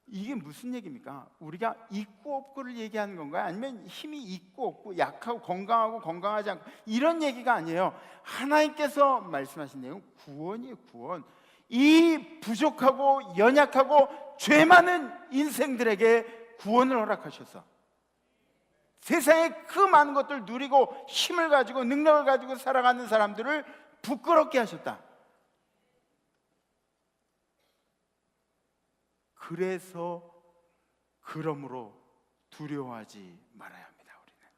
이게 무슨 얘기입니까? 우리가 있고 없고를 얘기하는 건가요? 아니면 힘이 있고 없고, 약하고 건강하고 건강하지 않고, 이런 얘기가 아니에요. 하나님께서 말씀하신 내용 구원이에요. 구원. 이 부족하고 연약하고 죄 많은 인생들에게 구원을 허락하셔서 세상에 그 많은 것들 누리고 힘을 가지고 능력을 가지고 살아가는 사람들을 부끄럽게 하셨다. 그래서 그러므로 두려워하지 말아야 합니다. 우리는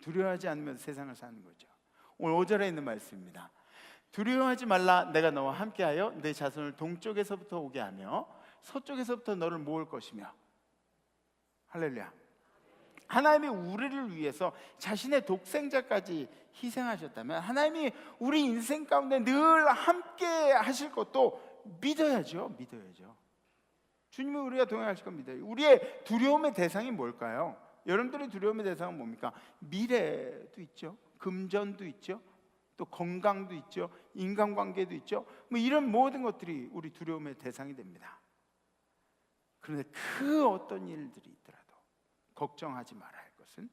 두려워하지 않으면 세상을 사는 거죠. 오늘 5절에 있는 말씀입니다. 두려워하지 말라. 내가 너와 함께하여 내 자손을 동쪽에서부터 오게 하며 서쪽에서부터 너를 모을 것이며. 할렐루야. 하나님이 우리를 위해서 자신의 독생자까지 희생하셨다면 하나님이 우리 인생 가운데 늘 함께 하실 것도 믿어야죠. 주님이 우리가 동행하실 겁니다. 우리의 두려움의 대상이 뭘까요? 여러분들의 두려움의 대상은 뭡니까? 미래도 있죠. 금전도 있죠. 또 건강도 있죠. 인간관계도 있죠. 뭐 이런 모든 것들이 우리 두려움의 대상이 됩니다. 그런데 그 어떤 일들이 있더라도 걱정하지 말아야 할 것은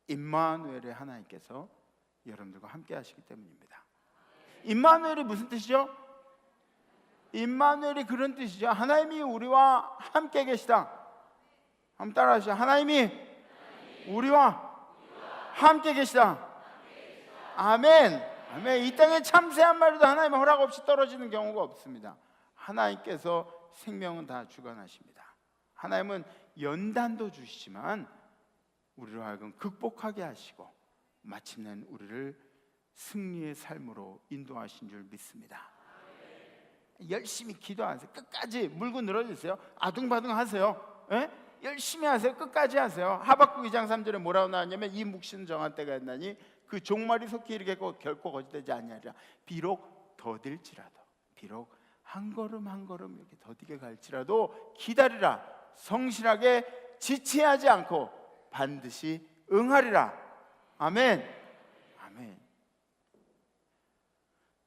임마누엘의 하나님께서 여러분들과 함께 하시기 때문입니다. 임마누엘이 무슨 뜻이죠? 임마누엘이 그런 뜻이죠. 하나님이 우리와 함께 계시다. 한번 따라하시죠. 하나님이 우리와 함께 계시다. 아멘. 아멘. 이 땅에 참새 한 마리도 하나님의 허락 없이 떨어지는 경우가 없습니다. 하나님께서 생명은 다 주관하십니다. 하나님은 연단도 주시지만 우리로 하여금 극복하게 하시고 마침내 우리를 승리의 삶으로 인도하신 줄 믿습니다. 열심히 기도하세요. 끝까지 물고 늘어지세요. 아둥바둥 하세요. 에? 열심히 하세요. 끝까지 하세요. 하박국 2장 3절에 뭐라고 나왔냐면 이 묵시는 정한 때가 있나니 그 종말이 속히 이르게 결코 거짓되지 아니하리라. 비록 더딜지라도, 비록 한 걸음 한 걸음 이렇게 더디게 갈지라도 기다리라. 성실하게 지체하지 않고 반드시 응하리라. 아멘. 아멘.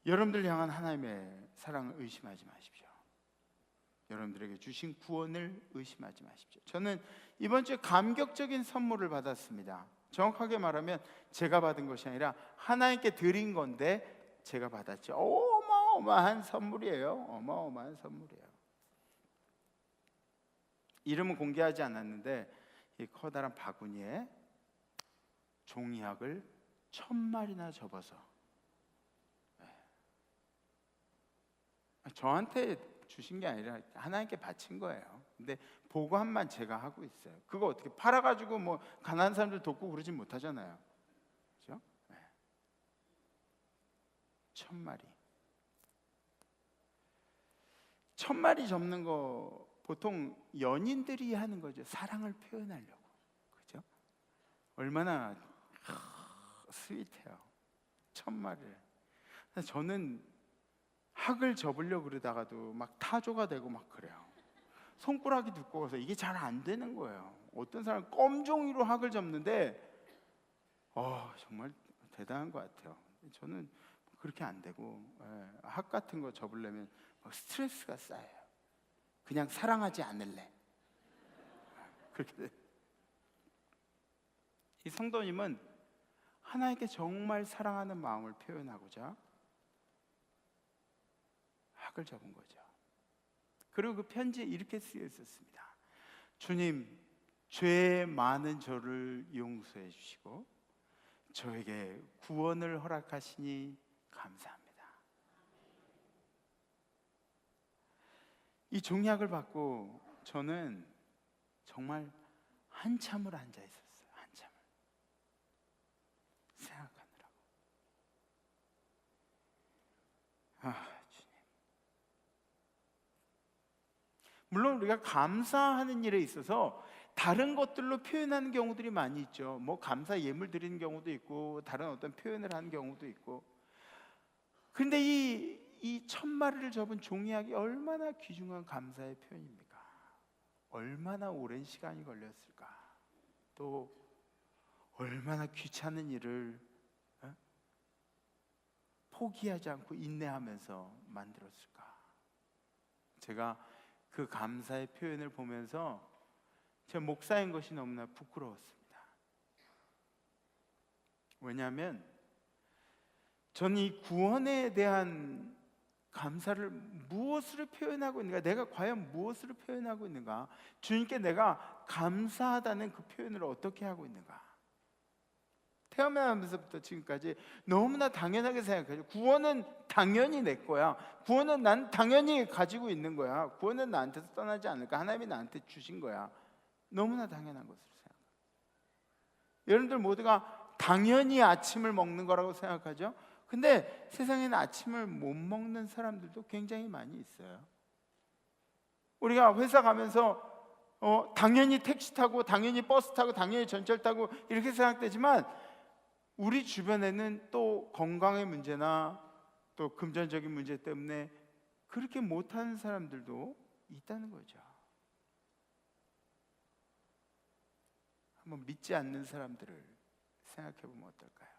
여러분들 향한 하나님의 사랑을 의심하지 마십시오. 여러분들에게 주신 구원을 의심하지 마십시오. 저는 이번 주에 감격적인 선물을 받았습니다. 정확하게 말하면 제가 받은 것이 아니라 하나님께 드린 건데 제가 받았죠. 어마어마한 선물이에요. 어마어마한 선물이에요. 이름은 공개하지 않았는데 이 커다란 바구니에 종이학을 1000마리나 접어서 저한테 주신 게 아니라 하나님께 바친 거예요. 근데 보관만 제가 하고 있어요. 그거 어떻게 팔아가지고 뭐 가난한 사람들 돕고 그러진 못하잖아요. 그렇죠? 1000마리. 1000마리 접는 거 보통 연인들이 하는 거죠. 사랑을 표현하려고. 그렇죠? 얼마나 스윗해요. 1000마리를. 저는 학을 접으려고 그러다가도 막 타조가 되고 막 그래요. 손가락이 두꺼워서 이게 잘 안 되는 거예요. 어떤 사람은 껌종이로 학을 접는데 정말 대단한 것 같아요. 저는 그렇게 안 되고 학 같은 거 접으려면 막 스트레스가 쌓여요. 그냥 사랑하지 않을래. 그렇게 돼. 이 성도님은 하나님께 정말 사랑하는 마음을 표현하고자 학을 접은 거죠. 그리고 그 편지에 이렇게 쓰여 있었습니다. 주님, 죄 많은 저를 용서해 주시고 저에게 구원을 허락하시니 감사합니다. 이 종약을 받고 저는 정말 한참을 앉아 있었어요. 한참을 생각하느라고. 물론 우리가 감사하는 일에 있어서 다른 것들로 표현하는 경우들이 많이 있죠. 뭐 감사 예물 드리는 경우도 있고 다른 어떤 표현을 하는 경우도 있고. 그런데 이 1000마리를 접은 종이학이 얼마나 귀중한 감사의 표현입니까? 얼마나 오랜 시간이 걸렸을까? 또 얼마나 귀찮은 일을 포기하지 않고 인내하면서 만들었을까? 제가 그 감사의 표현을 보면서 제 목사인 것이 너무나 부끄러웠습니다. 왜냐하면 저는 이 구원에 대한 감사를 무엇으로 표현하고 있는가? 내가 과연 무엇으로 표현하고 있는가? 주님께 내가 감사하다는 그 표현을 어떻게 하고 있는가? 태어나면서부터 지금까지 너무나 당연하게 생각하죠. 구원은 당연히 내 거야. 구원은 난 당연히 가지고 있는 거야. 구원은 나한테서 떠나지 않을까. 하나님이 나한테 주신 거야. 너무나 당연한 것으로 생각합니다. 여러분들 모두가 당연히 아침을 먹는 거라고 생각하죠. 근데 세상에는 아침을 못 먹는 사람들도 굉장히 많이 있어요. 우리가 회사 가면서 당연히 택시 타고, 당연히 버스 타고, 당연히 전철 타고 이렇게 생각되지만 우리 주변에는 또 건강의 문제나 또 금전적인 문제 때문에 그렇게 못하는 사람들도 있다는 거죠. 한번 믿지 않는 사람들을 생각해 보면 어떨까요?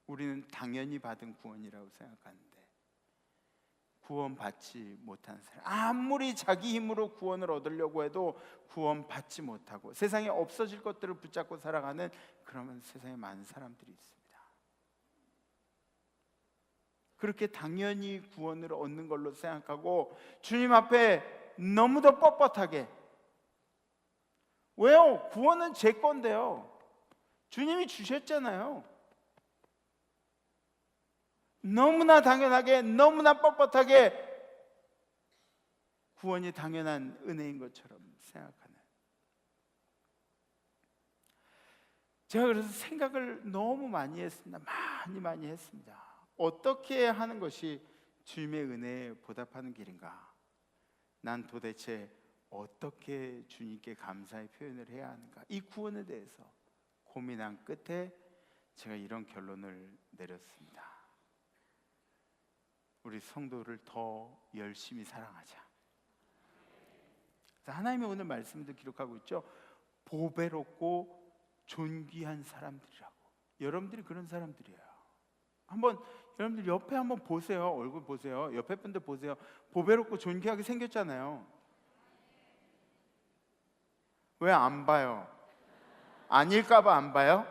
우리는 당연히 받은 구원이라고 생각하는데 구원받지 못한 사람, 아무리 자기 힘으로 구원을 얻으려고 해도 구원받지 못하고 세상에 없어질 것들을 붙잡고 살아가는 그러면 세상에 많은 사람들이 있습니다. 그렇게 당연히 구원을 얻는 걸로 생각하고 주님 앞에 너무도 뻣뻣하게, 왜요? 구원은 제 건데요. 주님이 주셨잖아요. 너무나 당연하게, 너무나 뻣뻣하게 구원이 당연한 은혜인 것처럼 생각하는, 제가 그래서 생각을 너무 많이 했습니다. 많이 했습니다. 어떻게 하는 것이 주님의 은혜에 보답하는 길인가? 난 도대체 어떻게 주님께 감사의 표현을 해야 하는가? 이 구원에 대해서 고민한 끝에 제가 이런 결론을 내렸습니다. 우리 성도를 더 열심히 사랑하자. 하나님의 오늘 말씀도 기록하고 있죠. 보배롭고 존귀한 사람들이라고. 여러분들이 그런 사람들이에요. 한번 여러분들 옆에 한번 보세요. 얼굴 보세요. 옆에 분들 보세요. 보배롭고 존귀하게 생겼잖아요. 왜 안 봐요? 아닐까봐 안 봐요?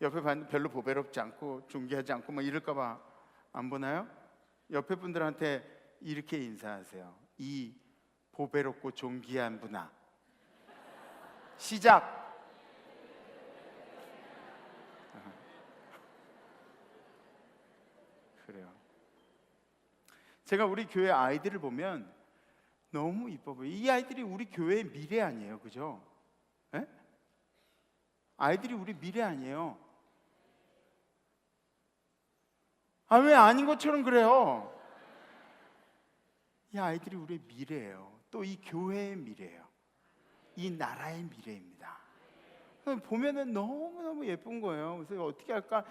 옆에 봤는데 별로 보배롭지 않고 존귀하지 않고 뭐 이럴까봐 안 보나요? 옆에 분들한테 이렇게 인사하세요. 이 보배롭고 존귀한 분아. 시작. 그래요. 제가 우리 교회 아이들을 보면 너무 이뻐 보여요. 이 아이들이 우리 교회의 미래 아니에요, 그죠? 에? 아이들이 우리 미래 아니에요. 아, 왜 아닌 것처럼 그래요? 이 아이들이 우리의 미래예요. 또 이 교회의 미래예요. 이 나라의 미래입니다. 보면은 너무너무 예쁜 거예요. 그래서 어떻게 할까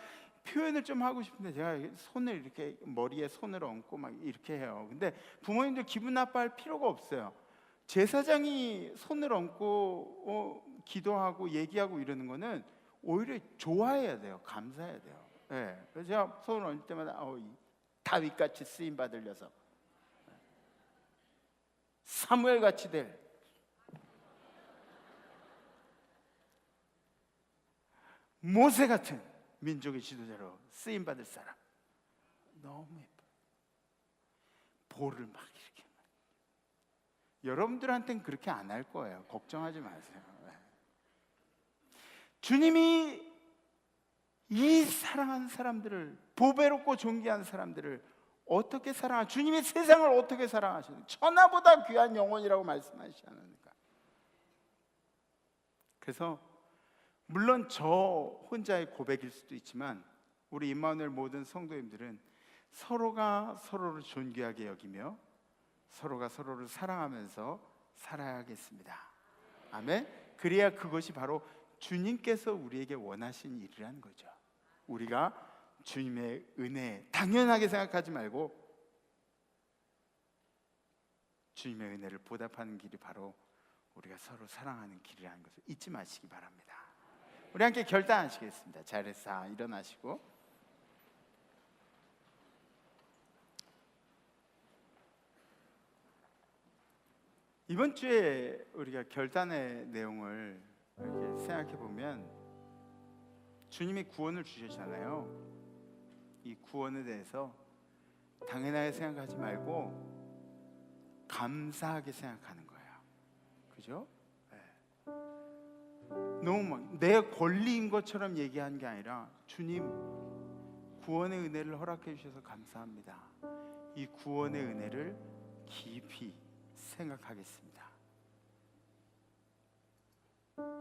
표현을 좀 하고 싶은데 제가 손을 이렇게 머리에 손을 얹고 막 이렇게 해요. 근데 부모님들 기분 나빠할 필요가 없어요. 제사장이 손을 얹고 기도하고 얘기하고 이러는 거는 오히려 좋아해야 돼요. 감사해야 돼요. 네. 그래서 제가 손을 얹을 때마다 다윗같이 쓰임 받을 녀석, 사무엘같이 될 모세 같은 민족의 지도자로 쓰임 받을 사람. 너무 예뻐요. 볼을 막 이렇게. 여러분들한테는 그렇게 안 할 거예요. 걱정하지 마세요. 주님이 이 사랑하는 사람들을, 보배롭고 존귀한 사람들을 어떻게 사랑하, 주님이 세상을 어떻게 사랑하시는, 천하보다 귀한 영혼이라고 말씀하시지 않습니까? 그래서 물론 저 혼자의 고백일 수도 있지만 우리 임마누엘 모든 성도님들은 서로가 서로를 존귀하게 여기며 서로가 서로를 사랑하면서 살아야겠습니다. 아멘. 그래야 그것이 바로 주님께서 우리에게 원하신 일이라는 거죠. 우리가 주님의 은혜 당연하게 생각하지 말고 주님의 은혜를 보답하는 길이 바로 우리가 서로 사랑하는 길이라는 것을 잊지 마시기 바랍니다. 우리 함께 결단하시겠습니다. 잘했어. 일어나시고 이번 주에 우리가 결단의 내용을 이렇게 생각해 보면 주님이 구원을 주셨잖아요. 이 구원에 대해서 당연하게 생각하지 말고 감사하게 생각하는 거예요. 그죠? 네. 너무 막 내 권리인 것처럼 얘기하는 게 아니라 주님 구원의 은혜를 허락해 주셔서 감사합니다. 이 구원의 은혜를 깊이 생각하겠습니다.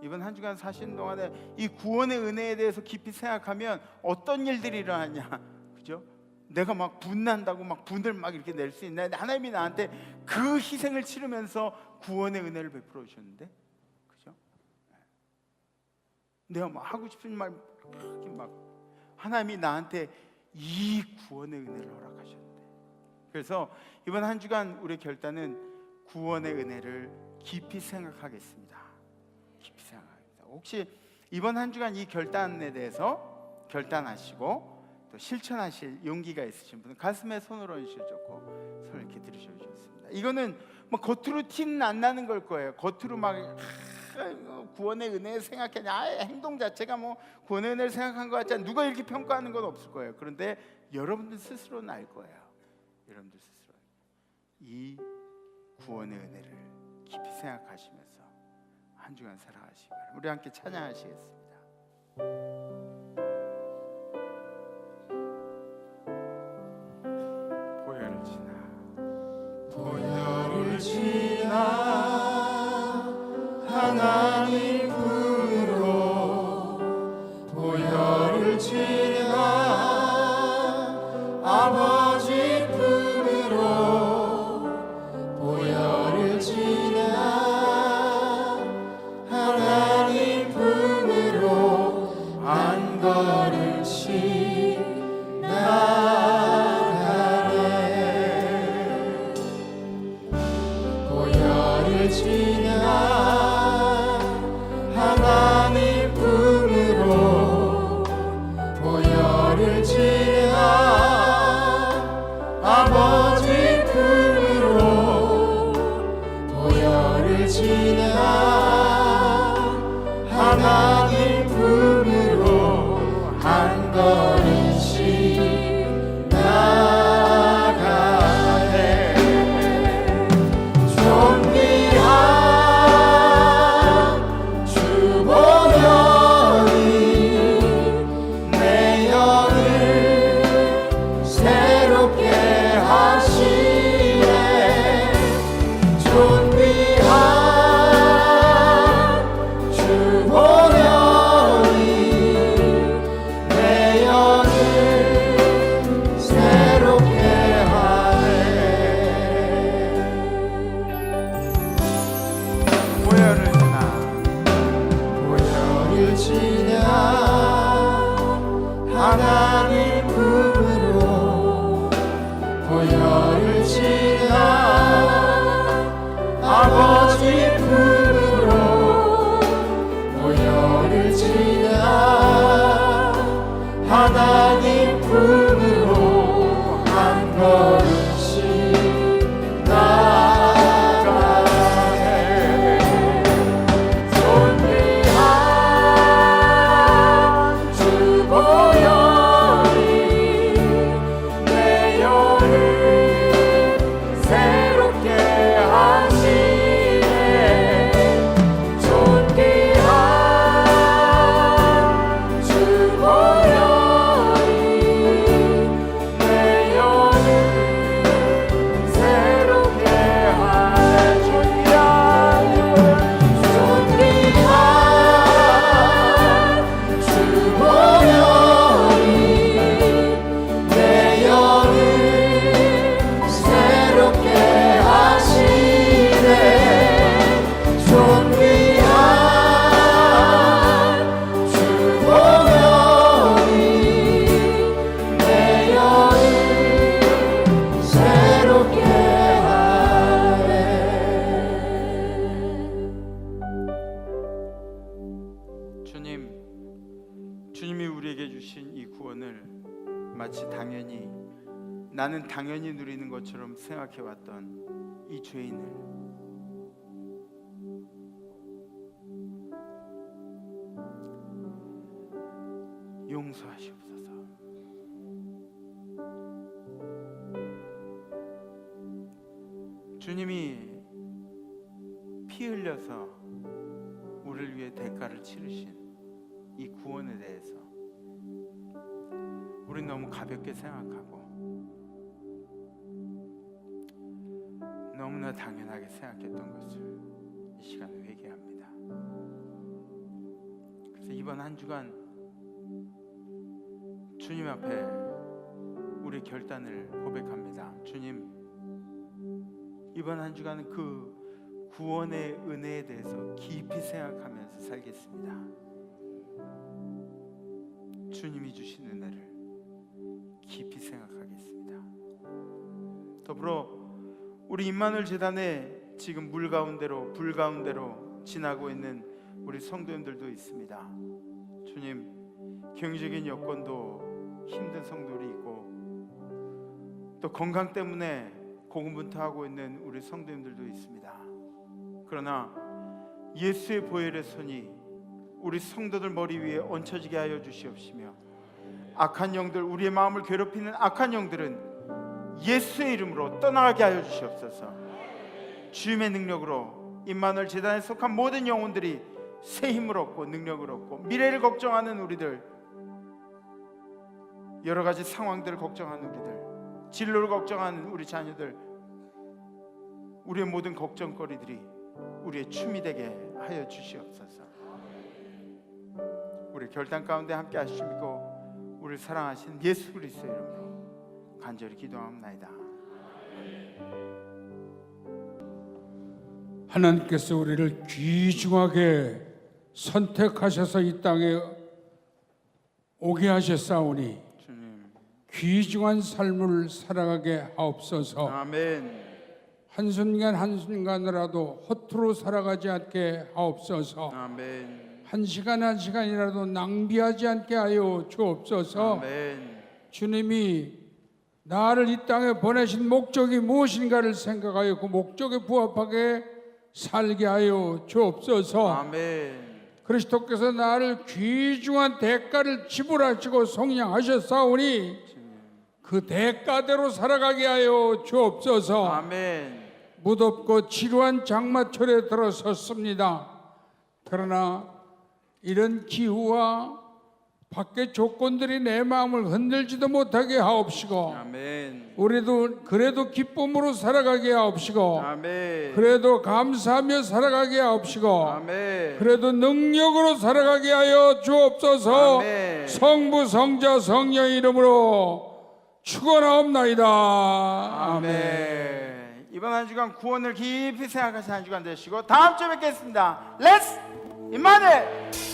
이번 한 주간 사시는 동안에 이 구원의 은혜에 대해서 깊이 생각하면 어떤 일들이 일어나냐, 그죠? 내가 막 분난다고 막 분을 막 이렇게 낼 수 있나요? 하나님이 나한테 그 희생을 치르면서 구원의 은혜를 베풀어 주셨는데, 그죠? 내가 막 하고 싶은 말 이렇게 막 하나님이 나한테 이 구원의 은혜를 허락하셨는데, 그래서 이번 한 주간 우리의 결단은 구원의 은혜를 깊이 생각하겠습니다. 깊이 생각하겠습니다. 혹시 이번 한 주간 이 결단에 대해서 결단하시고 또 실천하실 용기가 있으신 분은 가슴에 손을 얹으셔고 손을 이렇게 들으셔도 좋습니다. 이거는 뭐 겉으로 티는 안 나는 걸 거예요. 겉으로 막 구원의 은혜 생각하냐, 행동 자체가 뭐 구원의 은혜를 생각한 것 같지 않아. 누가 이렇게 평가하는 건 없을 거예요. 그런데 여러분들 스스로는 알 거예요. 여러분들 스스로 이 구원의 은혜를 깊이 생각하시면서 한 주간 살아가시기 바랍니다. 우리 함께 찬양하시겠습니다. 보혈을 지나 보혈을 지나 하나님 품으로 보혈을 지나 아버지 품으로 보혈을 지나 하나님 품으로 한 걸음씩 나가네. 보혈을 지나 하나님 품으로 보혈을 지나 아버지 품으로 보혈을 지나 하나님 품으로 한 걸음씩 나가네. 존귀한 주 보혈이 내 영을 새롭게 하시네. 존귀한 주 보혈이 내 영을 새롭게 하네. 보혈을 지나 하나님 품으로 보혈을 지나 아버지 품으로 보혈을 지나 하나님 품으로 한 걸음씩 나가네. 존귀한 주 보혈이 내 영을 새롭게 하시네. 존귀한 주 보혈이 내 영을 새롭게 하네. 존귀한 주 보혈이 내 영을 새롭게 하시네. 존귀한 주 보혈이 내 영을 새롭게 하네. 주님이 우리에게 주신 이 구원을 마치 나는 당연히 누리는 것처럼 생각해왔던 이 죄인을 용서하시옵소서. 주님이 피 흘려서 우리를 위해 대가를 치르신 이 구원에 대해서 우리는 너무 가볍게 생각하고 너무나 당연하게 생각했던 것을 이 시간에 회개합니다. 그래서 이번 한 주간 주님 앞에 우리 결단을 고백합니다. 주님, 이번 한 주간은 그 구원의 은혜에 대해서 깊이 생각하면서 살겠습니다. 주님이 주신 은혜를 깊이 생각하겠습니다. 더불어 우리 임마누엘 재단에 지금 물 가운데로 불 가운데로 지나고 있는 우리 성도님들도 있습니다. 주님, 경제적인 여건도 힘든 성도들이 있고 또 건강 때문에 고군분투하고 있는 우리 성도님들도 있습니다. 그러나 예수의 보혈의 손이 우리 성도들 머리 위에 얹혀지게 하여 주시옵시며 악한 영들, 우리의 마음을 괴롭히는 악한 영들은 예수의 이름으로 떠나가게 하여 주시옵소서. 주님의 능력으로 임마누엘 재단에 속한 모든 영혼들이 새 힘을 얻고 능력을 얻고 미래를 걱정하는 우리들, 여러 가지 상황들을 걱정하는 우리들, 진로를 걱정하는 우리 자녀들, 우리의 모든 걱정거리들이 우리의 춤이 되게 하여 주시옵소서. 우리 결단 가운데 함께 하시고 우리를 사랑하신 예수 그리스도의 이름으로 간절히 기도합나이다. 하나님께서 우리를 귀중하게 선택하셔서 이 땅에 오게 하셨사오니 귀중한 삶을 살아가게 하옵소서. 아멘. 한순간 한순간이라도 허투루 살아가지 않게 하옵소서. 아멘. 한 시간이라도 낭비하지 않게 하여 주옵소서. 아멘. 주님이 나를 이 땅에 보내신 목적이 무엇인가를 생각하여 그 목적에 부합하게 살게 하여 주옵소서. 아멘. 그리스도께서 나를 귀중한 대가를 지불하시고 속량하셨사오니 그 대가대로 살아가게 하여 주옵소서. 아멘. 무덥고 지루한 장마철에 들어섰습니다. 그러나 이런 기후와 밖의 조건들이 내 마음을 흔들지도 못하게 하옵시고 아멘. 우리도 그래도 기쁨으로 살아가게 하옵시고 아멘. 그래도 감사하며 살아가게 하옵시고 아멘. 그래도 능력으로 살아가게 하여 주옵소서. 아멘. 성부 성자 성령 이름으로 축원하옵나이다. 아멘. 이번 한 주간 구원을 깊이 생각하신 한 주간 되시고 다음 주에 뵙겠습니다. 렛츠 임마누엘.